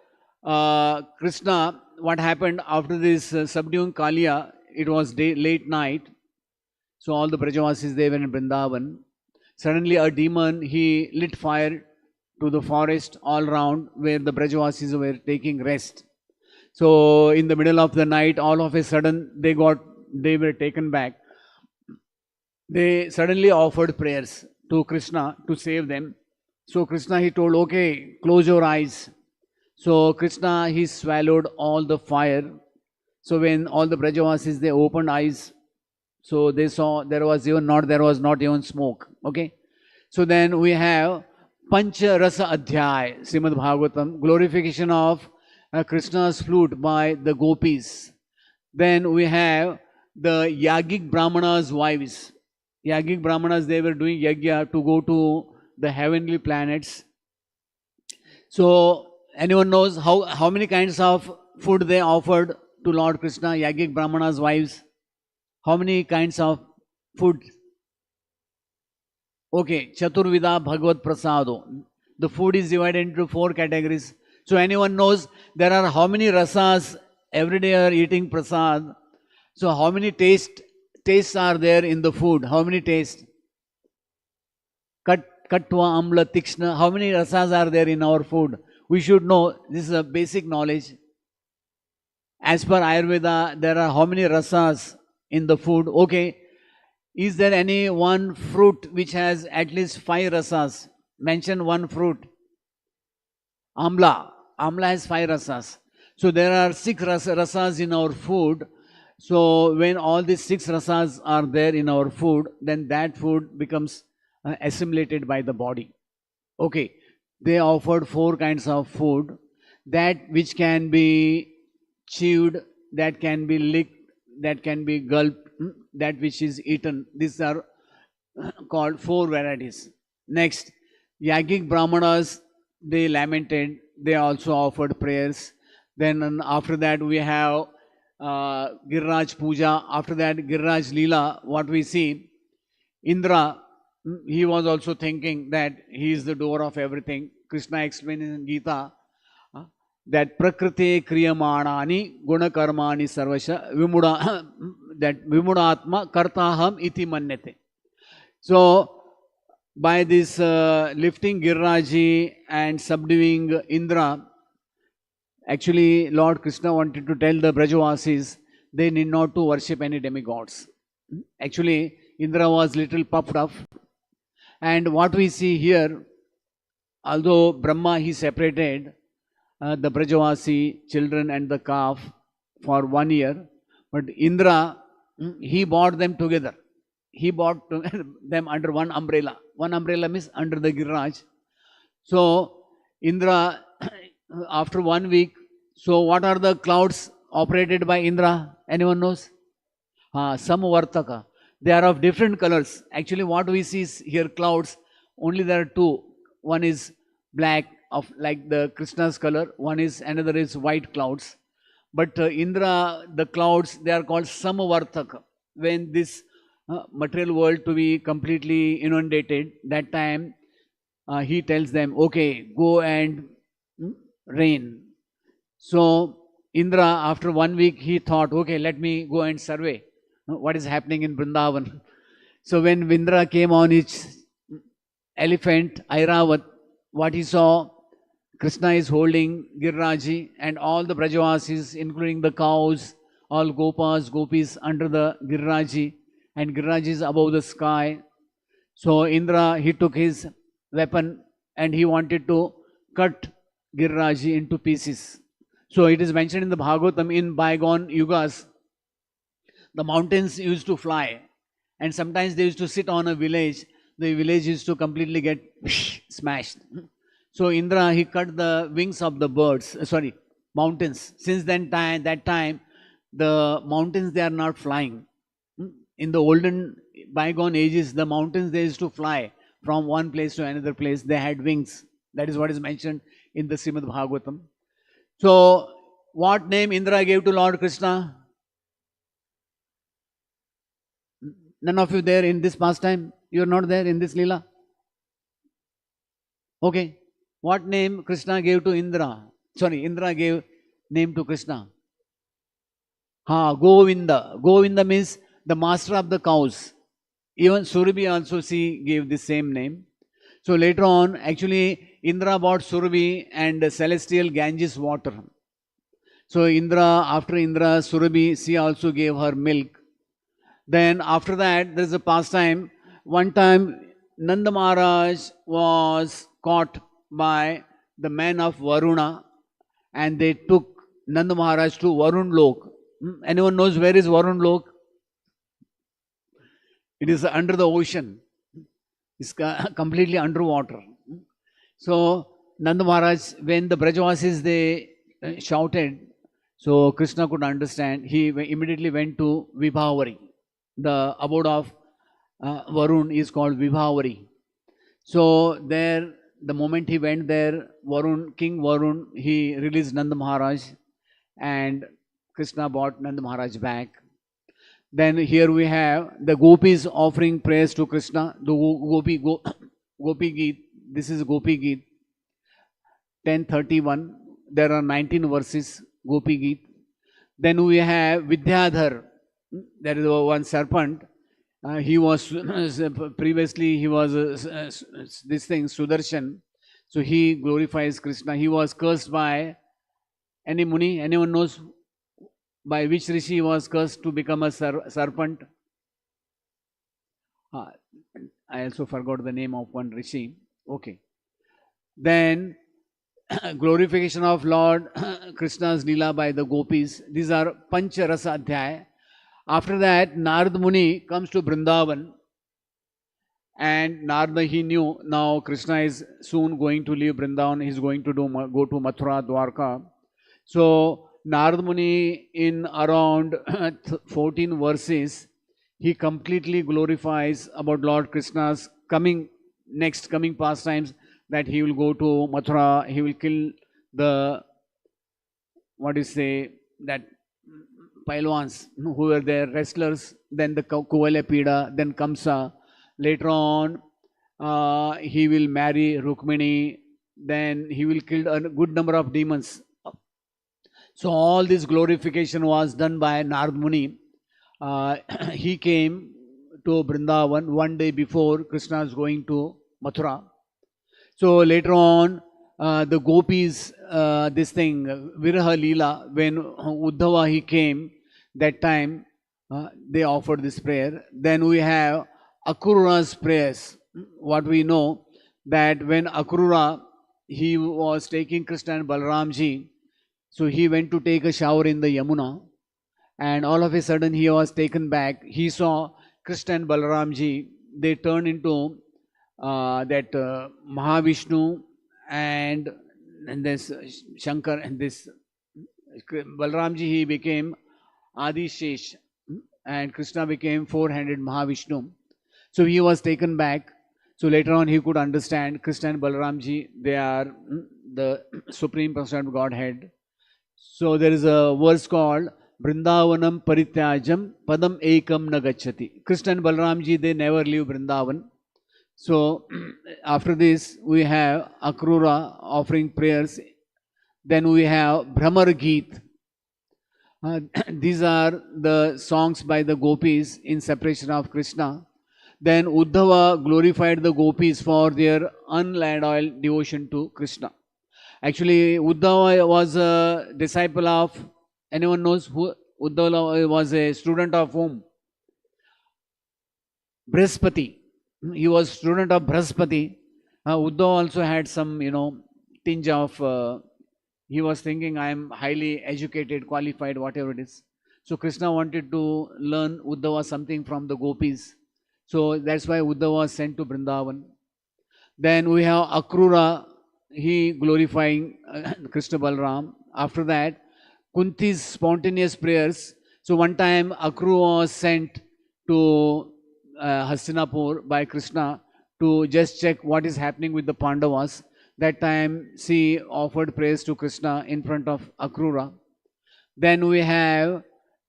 Speaker 1: Krishna. What happened after this subduing Kaliya? It was late night. So all the Brajavasis, they were in Vrindavan. Suddenly a demon, he lit fire to the forest all round where the Brajavasis were taking rest. So in the middle of the night, all of a sudden they were taken back. They suddenly offered prayers to Krishna to save them. So Krishna, he told, okay, close your eyes. So Krishna, he swallowed all the fire. So when all the Brajavasis, they opened eyes, so they saw there was not even smoke. Okay. So then we have Pancha Rasa Adhyay, Srimad Bhagavatam, glorification of Krishna's flute by the gopis. Then we have the Yagik Brahmanas' wives. Yagik Brahmanas, they were doing yagya to go to the heavenly planets. So anyone knows how many kinds of food they offered to Lord Krishna, Yagik Brahmanas' wives? How many kinds of food? Okay, Chaturvida Bhagavad Prasado. The food is divided into 4 categories. So anyone knows there are how many rasas every day are eating prasad? So how many tastes are there in the food? How many tastes? Katva, Amla, Tikshna. How many rasas are there in our food? We should know. This is a basic knowledge. As per Ayurveda, there are how many rasas in the food? Okay. Is there any one fruit which has at least 5 rasas? Mention one fruit. Amla. Amla has 5 rasas. So there are 6 rasas in our food. So when all these 6 rasas are there in our food, then that food becomes assimilated by the body. Okay. They offered 4 kinds of food. That which can be chewed, that can be licked, that can be gulped, that which is eaten. These are called 4 varieties. Next, Yagik Brahmanas, they lamented. They also offered prayers. Then after that we have Giriraj Puja. After that Giriraj Leela, what we see, Indra, he was also thinking that he is the doer of everything. Krishna explained in Gita that Prakriti Kriyamanani Gunakarmani Sarvasha Vimuda. that Vimudatma Kartaham iti manyate. So, by this lifting Giriraji and subduing Indra, actually Lord Krishna wanted to tell the Brajavasis they need not to worship any demigods. Actually, Indra was little puffed up. And what we see here, although Brahma he separated the Brajavasi children and the calf for 1 year, but Indra, he brought them together. He brought them under one umbrella. One umbrella means under the Giriraj. So Indra, after 1 week, so what are the clouds operated by Indra? Anyone knows? Samvartaka. They are of different colors. Actually, what we see is here clouds, only there are two. One is black, of like the Krishna's color. Another is white clouds. But Indra, the clouds, they are called Samvartaka. When this material world to be completely inundated, that time he tells them, okay, go and rain. So Indra, after 1 week, he thought, okay, let me go and survey what is happening in Vrindavan. So when Indra came on his elephant, Airavat, what he saw, Krishna is holding Giriraji and all the Brajavasis, including the cows, all Gopas, Gopis under the Giriraji, and Giriraji is above the sky. So Indra, he took his weapon and he wanted to cut Giriraji into pieces. So it is mentioned in the Bhagavatam, in bygone yugas, the mountains used to fly, and sometimes they used to sit on a village. The village used to completely get smashed. So Indra, he cut the wings of the birds, mountains. Since that time, the mountains, they are not flying. In the olden bygone ages, the mountains, they used to fly from one place to another place. They had wings. That is what is mentioned in the Srimad Bhagavatam. So, what name Indra gave to Lord Krishna? None of you there in this pastime? You are not there in this Leela? Okay. What name Krishna gave to Indra? Indra gave name to Krishna. Govinda. Govinda means the master of the cows. Even Surabhi also gave the same name. So later on, actually, Indra bought Surabhi and celestial Ganges water. So after Indra, Surabhi, she also gave her milk. Then after that, there is a pastime. One time, Nanda Maharaj was caught by the men of Varuna, and they took Nanda Maharaj to Varun Lok. Anyone knows where is Varun Lok? It is under the ocean. It's completely underwater. So Nanda Maharaj, when the Brajavasis, they shouted, so Krishna could understand. He immediately went to Vibhavari. The abode of Varun is called Vibhavari. So there, the moment he went there, King Varun, he released Nanda Maharaj, and Krishna brought Nanda Maharaj back. Then here we have the gopis offering praise to Krishna. The Gopi Geet. This is Gopi Geet 10.31. There are 19 verses, Gopi Geet. Then we have Vidyadhar. There is one serpent. He was previously this thing Sudarshan. So he glorifies Krishna. He was cursed by any Muni. Anyone knows by which Rishi was cursed to become a serpent? I also forgot the name of one Rishi. Okay. Then glorification of Lord Krishna's Leela by the gopis. These are Pancha Rasa Adhyaya. After that, Narad Muni comes to Vrindavan, and Narada, he knew now Krishna is soon going to leave Vrindavan. He is going to go to Mathura, Dwarka. So Narad Muni, in around 14 verses, he completely glorifies about Lord Krishna's coming pastimes, that he will go to Mathura, he will kill the, that Pailwans who were there, wrestlers, then the Kuvalepida, then Kamsa. Later on, he will marry Rukmini, then he will kill a good number of demons. So all this glorification was done by Narad Muni. uh, he came to Brindavan one day before Krishna is going to Mathura. So later on, the gopis, this thing, Viraha Leela, when Uddhava he came, that time they offered this prayer. Then we have Akrura's prayers. What we know that when Akrura he was taking Krishna and Balramji, so he went to take a shower in the Yamuna, and all of a sudden he was taken back. He saw Krishna and Balramji. They turned into that Mahavishnu and this Shankar and this Balramji he became Adi Shesh and Krishna became four-handed Mahavishnu. So he was taken back. So later on he could understand Krishna and Balramji, they are the Supreme Personality of Godhead. So there is a verse called Brindavanam Parityajam Padam Ekam Nagachati. Krishna and Balramji, they never leave Brindavan. So after this we have Akrura offering prayers. Then we have Brahmar Geet. These are the songs by the gopis in separation of Krishna. Then Uddhava glorified the gopis for their unalloyed devotion to Krishna. Actually, Uddhava was a disciple of, anyone knows who Uddhava was, a student of whom? Brihaspati. He was student of Brihaspati. Uddhava also had some, tinge of, he was thinking, I am highly educated, qualified, whatever it is. So Krishna wanted to learn Uddhava something from the gopis. So that's why Uddhava was sent to Vrindavan. Then we have Akrura, he glorifying Krishna Balram. After that, Kunti's spontaneous prayers. So one time Akrura was sent to Hastinapur by Krishna to just check what is happening with the Pandavas. That time she offered prayers to Krishna in front of Akrura. Then we have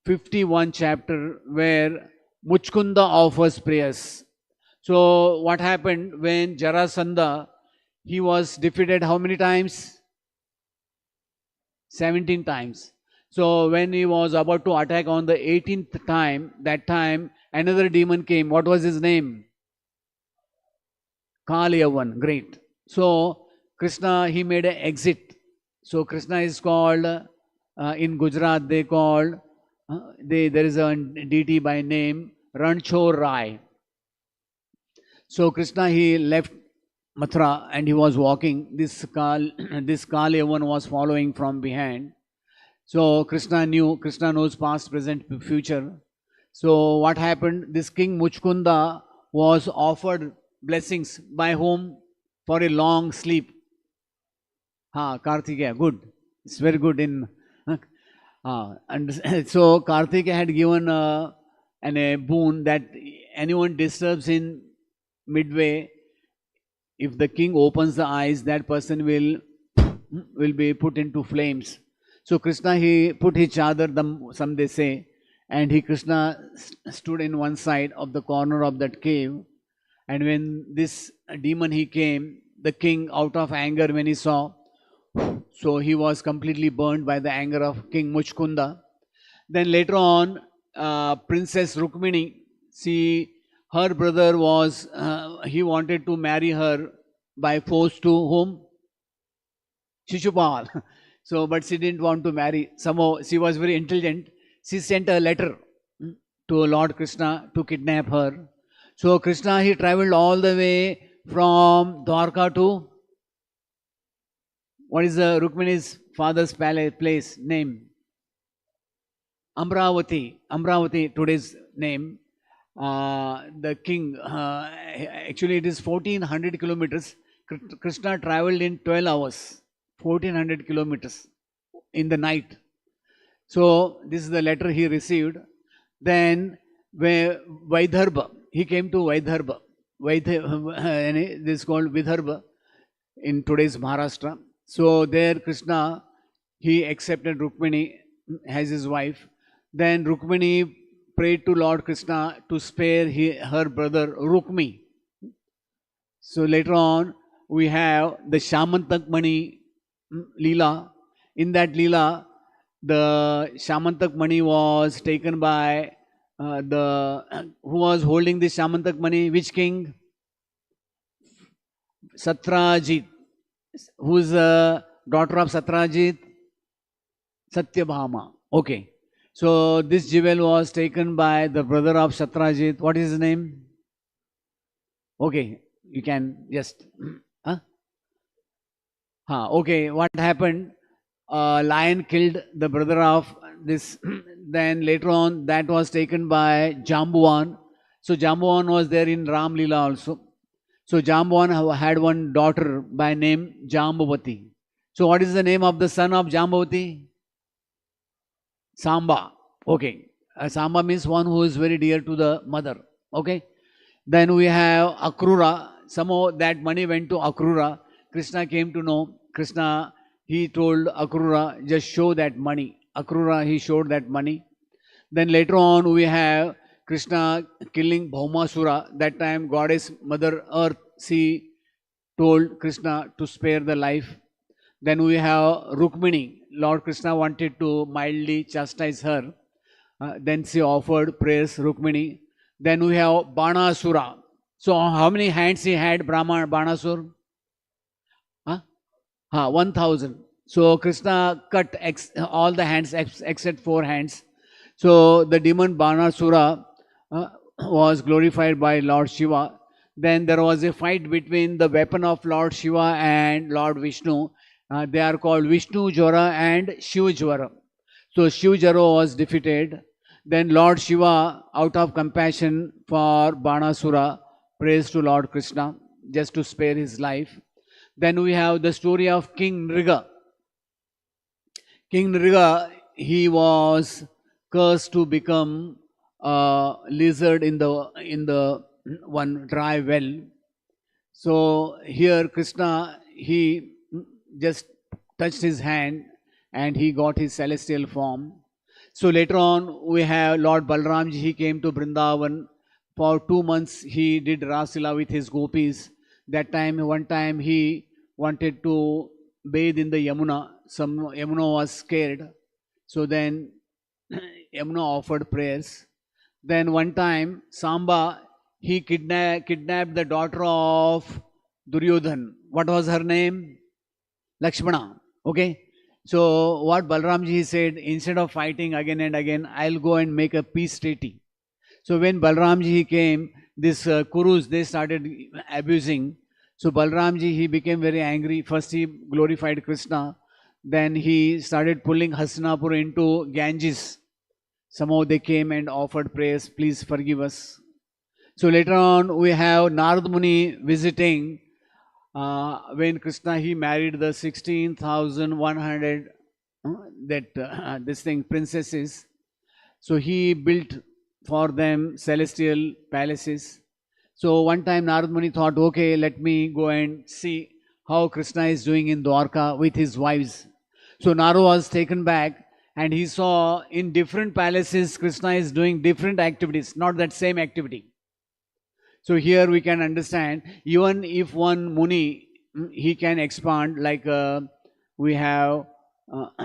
Speaker 1: 51 chapter where Muchkunda offers prayers. So what happened when Jarasandha, he was defeated how many times? 17 times. So when he was about to attack on the 18th time, that time another demon came. What was his name? Kaliyavan. Great. So Krishna, he made an exit. So Krishna is called, in Gujarat they called, there is a deity by name Ranchor Rai. So Krishna, he left Mathura and he was walking. This Kaliyavan was following from behind. So Krishna knows past, present, future. So what happened? This king Muchkunda was offered blessings by whom? For a long sleep. Kartikeya, good. It's very good in. And so Kartikeya had given a boon that anyone disturbs in midway, if the king opens the eyes, that person will be put into flames. So Krishna, he put his chadar, some they say, and Krishna stood in one side of the corner of that cave. And when this demon he came, the king, out of anger when he saw, so he was completely burned by the anger of King Muchkunda. Then later on, Princess Rukmini, her brother was, he wanted to marry her by force to whom? Shishupal. So, but she didn't want to marry. Somehow, she was very intelligent. She sent a letter to Lord Krishna to kidnap her. So, Krishna, he traveled all the way from Dwarka to, what is the Rukmini's father's place name? Amravati. Amravati, today's name. The king, actually it is 1400 kilometers. Krishna traveled in 12 hours, 1400 kilometers in the night. So this is the letter he received. Then Vaidarbha, he came to Vaidarbha. This is called Vidarbha in today's Maharashtra. So there Krishna, he accepted Rukmini as his wife. Then Rukmini prayed to Lord Krishna to spare her brother Rukmi. So later on we have the Shamantak Mani Leela. In that Leela, the Shamantak Mani was taken by the who was holding the Shamantak money? Which king? Satrajit. Who's the daughter of Satrajit? Satyabhama. Okay. So this jewel was taken by the brother of Satrajit. What is his name? Okay, you can just. Huh? Okay, what happened? Lion killed the brother of this. Then later on, that was taken by Jambuwan. So Jambuwan was there in Ram Lila also. So Jambuwan had one daughter by name Jambavati. So what is the name of the son of Jambavati? Samba. Okay. Samba means one who is very dear to the mother. Okay. Then we have Akrura. Somehow that money went to Akrura. Krishna came to know. Krishna, he told Akrura, just show that money. Akrura, he showed that money. Then later on we have Krishna killing Bhaumasura. That time goddess Mother Earth, she told Krishna to spare the life. Then we have Rukmini. Lord Krishna wanted to mildly chastise her. Then she offered prayers, Rukmini. Then we have Banasura. So how many hands he had, Brahma Banasur? Huh? 1000. So Krishna cut all the hands except 4 hands. So the demon Banasura was glorified by Lord Shiva. Then there was a fight between the weapon of Lord Shiva and Lord Vishnu. They are called Vishnu Jwara and Shiva Jwara. So Shiva Jwara was defeated. Then Lord Shiva, out of compassion for Banasura, prays to Lord Krishna just to spare his life. Then we have the story of King Nriga. King Nriga, he was cursed to become a lizard in the one dry well. So here Krishna, he just touched his hand and he got his celestial form. So later on we have Lord Balramji, he came to Vrindavan. For 2 months he did Rasila with his gopis. One time he wanted to bathe in the Yamuna. Yamuna was scared. So then Yamuna offered prayers. Then one time Samba, he kidnapped the daughter of Duryodhan. What was her name? Lakshmana. Okay. So what Balramji said, instead of fighting again and again, I'll go and make a peace treaty. So when Balramji came, this Kurus, they started abusing. So Balramji, he became very angry. First he glorified Krishna. Then he started pulling Hastinapur into Ganges. Somehow they came and offered prayers, please forgive us. So later on we have Narad Muni visiting when Krishna, he married the 16,100 princesses. So he built for them celestial palaces. So one time Narad Muni thought, okay, let me go and see how Krishna is doing in Dwarka with his wives. So Narad was taken back and he saw in different palaces Krishna is doing different activities, not that same activity. So here we can understand, even if one Muni, he can expand, like we have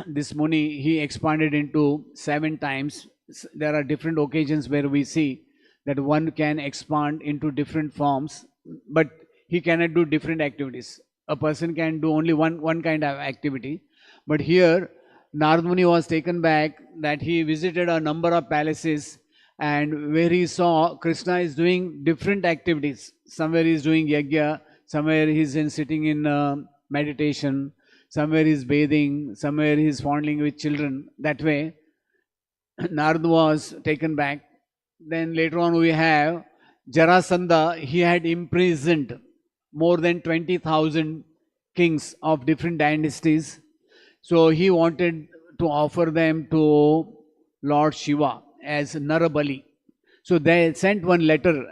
Speaker 1: this Muni, he expanded into 7 times. There are different occasions where we see that one can expand into different forms, but he cannot do different activities. A person can do only one kind of activity. But here, Narad Muni was taken back that he visited a number of palaces, and where he saw Krishna is doing different activities. Somewhere he is doing yajna, somewhere he is sitting in meditation, somewhere he is bathing, somewhere he is fondling with children. That way, Narad was taken back. Then later on we have Jarasandha. He had imprisoned more than 20,000 kings of different dynasties. So he wanted to offer them to Lord Shiva as Narabali. So they sent one letter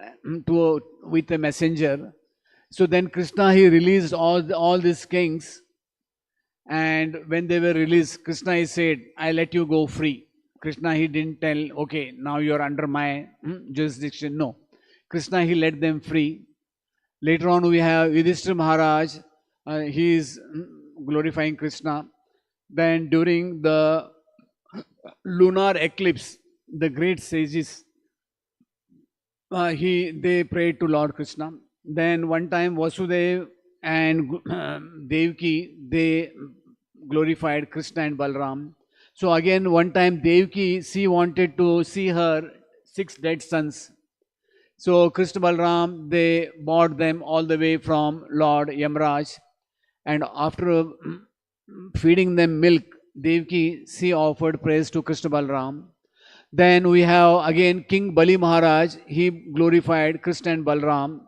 Speaker 1: with a messenger. So then Krishna, he released all these kings, and when they were released, Krishna, he said, I let you go free. Krishna, he didn't tell, okay, now you're under my jurisdiction. No. Krishna, he let them free. Later on we have Yudhishthira Maharaj. He is glorifying Krishna. Then during the lunar eclipse, the great sages, they prayed to Lord Krishna. Then one time Vasudev and Devki, they glorified Krishna and Balram. So again one time Devki, she wanted to see her 6 dead sons. So Krishna Balram, they brought them all the way from Lord Yamraj, and after feeding them milk, Devki, she offered praise to Krishna Balram. Then we have again King Bali Maharaj, he glorified Krishna and Balram.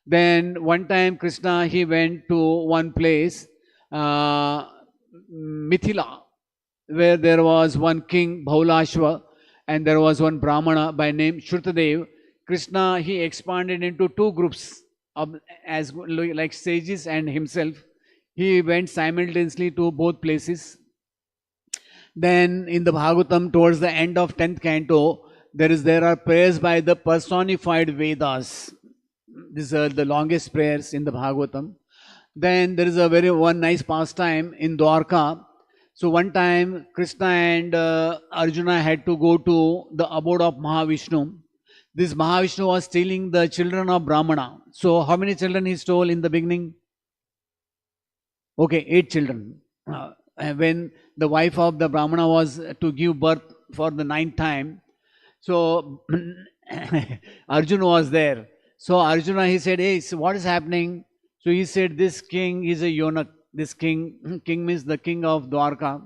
Speaker 1: Then one time Krishna, he went to one place, Mithila, where there was one king Bhaulashva and there was one Brahmana by name Shrutadev. Krishna, he expanded into 2 groups of, as like sages and himself. He went simultaneously to both places. Then in the Bhagavatam, towards the end of 10th canto, there are prayers by the personified Vedas. These are the longest prayers in the Bhagavatam. Then there is a one nice pastime in Dwarka. So one time Krishna and Arjuna had to go to the abode of Mahavishnu. This Mahavishnu was stealing the children of Brahmana. So how many children he stole in the beginning? Okay, 8 children. When the wife of the Brahmana was to give birth for the 9th time, so Arjuna was there. So Arjuna, he said, hey, so what is happening? So he said, this king is a eunuch. This king means the king of Dwarka.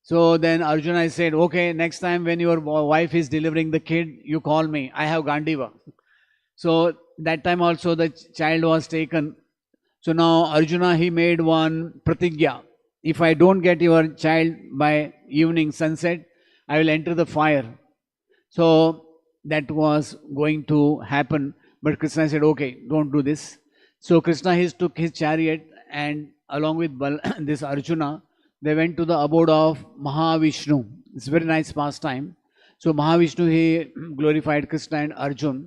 Speaker 1: So then Arjuna said, okay, next time when your wife is delivering the kid, you call me. I have Gandiva. So that time also the child was taken. So now Arjuna, he made one pratigya. If I don't get your child by evening sunset, I will enter the fire. So that was going to happen. But Krishna said, okay, don't do this. So Krishna, he took his chariot and along with this Arjuna, they went to the abode of Mahavishnu. It's a very nice pastime. So Mahavishnu, he glorified Krishna and Arjuna.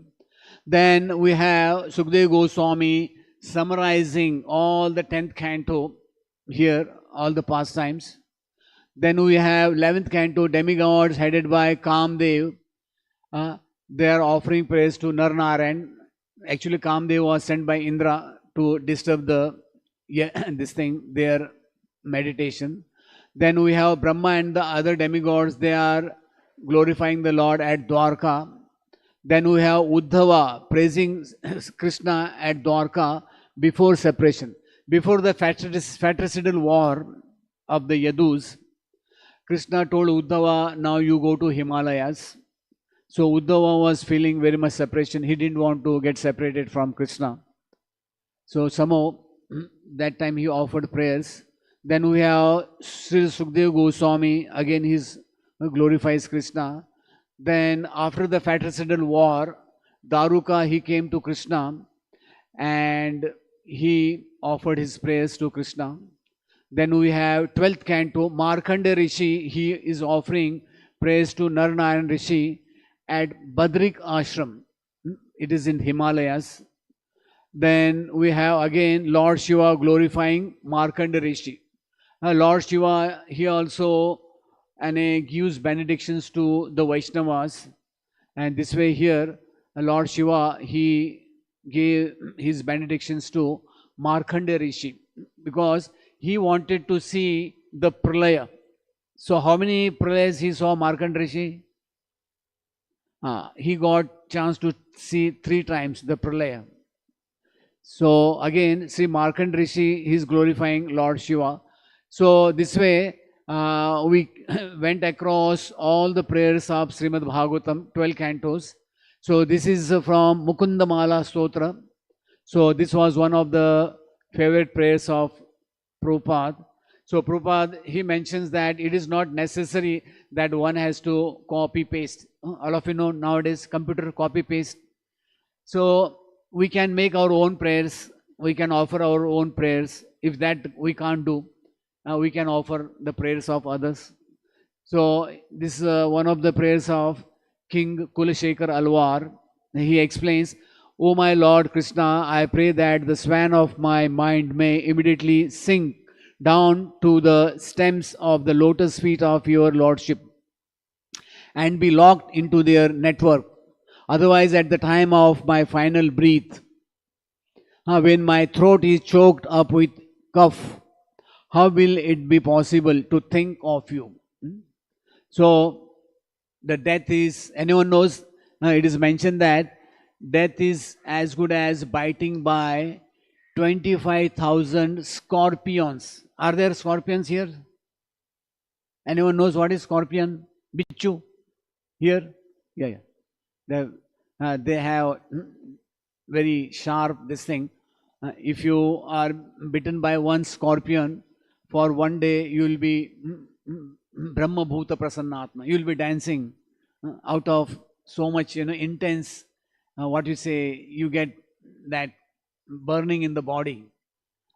Speaker 1: Then we have Sukadeva Goswami summarizing all the 10th canto here, all the pastimes. Then we have 11th canto, demigods headed by Kamdev. They are offering praise to Narnarayan. Actually, Kamdev was sent by Indra to disturb their meditation. Then we have Brahma and the other demigods. They are glorifying the Lord at Dwarka. Then we have Uddhava praising Krishna at Dwarka before separation. Before the fratricidal war of the Yadus, Krishna told Uddhava, now you go to Himalayas. So Uddhava was feeling very much separation. He didn't want to get separated from Krishna. So somehow, that time he offered prayers. Then we have Sri Sukadeva Goswami, again he glorifies Krishna. Then after the fratricidal war, Daruka, he came to Krishna and he offered his prayers to Krishna. Then we have 12th canto, Markandeya Rishi, he is offering praise to Narnarayan Rishi at Badrik Ashram. It is in Himalayas. Then we have again Lord Shiva glorifying Markandeya Rishi. Lord Shiva, he also gives benedictions to the Vaishnavas. And this way here, Lord Shiva, he gave his benedictions to Markandeya Rishi because he wanted to see the Pralaya. So how many Pralayas he saw Markandeya Rishi? He got chance to see 3 times the Pralaya. So again, Sri Markandeya Rishi, he is glorifying Lord Shiva. So this way, we went across all the prayers of Srimad Bhagavatam, 12 cantos. So this is from Mukundamala Stotra. So this was one of the favorite prayers of Prabhupada. So Prabhupada, he mentions that it is not necessary that one has to copy paste. All of you know nowadays computer copy paste. So we can make our own prayers. We can offer our own prayers. If that we can't do, we can offer the prayers of others. So this is one of the prayers of King Kulashekar Alwar. He explains, O my Lord Krishna, I pray that the swan of my mind may immediately sink down to the stems of the lotus feet of your Lordship and be locked into their network. Otherwise, at the time of my final breath, when my throat is choked up with cough, how will it be possible to think of you? Hmm? So, the death is, anyone knows, it is mentioned that death is as good as biting by 25,000 scorpions. Are there scorpions here? Anyone knows what is scorpion? Bichu? Here? Yeah, yeah. They have very sharp this thing. If you are bitten by one scorpion, for one day you will be Brahma Bhuta Prasannatma. You will be dancing out of so much, intense, what you say, you get that burning in the body.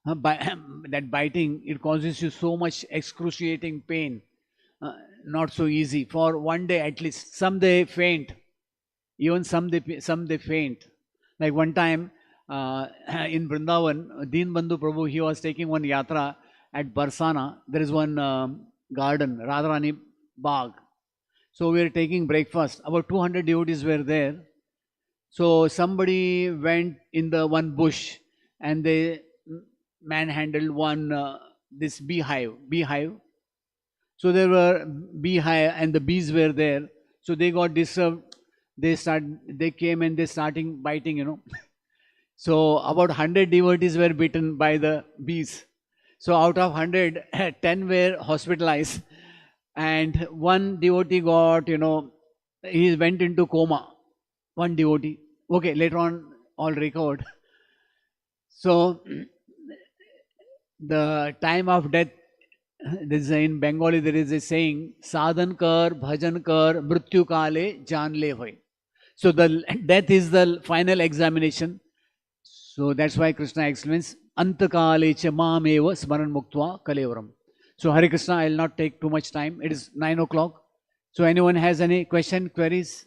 Speaker 1: That biting, it causes you so much excruciating pain. Not so easy. For one day at least. Some they faint. Even some they faint. Like one time in Vrindavan, Deen Bandhu Prabhu, he was taking one yatra at Barsana. There is one garden, Radharani Bagh. So we were taking breakfast. About 200 devotees were there. So somebody went in the one bush and they manhandled one this beehive. So there were beehive and the bees were there. So they got disturbed. They came and they starting biting. So about 100 devotees were bitten by the bees. So out of 100, 10 were hospitalized, and one devotee got, he went into coma. One devotee. Okay, later on, all recovered. So the time of death, this is in Bengali, there is a saying, sadhan kar, bhajan kar, mrityu kale, jaan le bhai. So the death is the final examination. So that's why Krishna explains, antakale cha mameva smaran muktva kalevaram. So Hare Krishna, I will not take too much time. It is 9 o'clock. So anyone has any question, queries?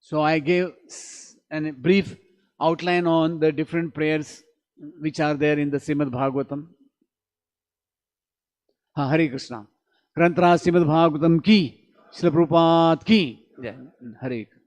Speaker 1: So I gave a brief outline on the different prayers which are there in the Srimad Bhagavatam. Hare Krishna. Granthra Srimad Bhagavatam ki, Srila Prabhupada ki. Hare Krishna.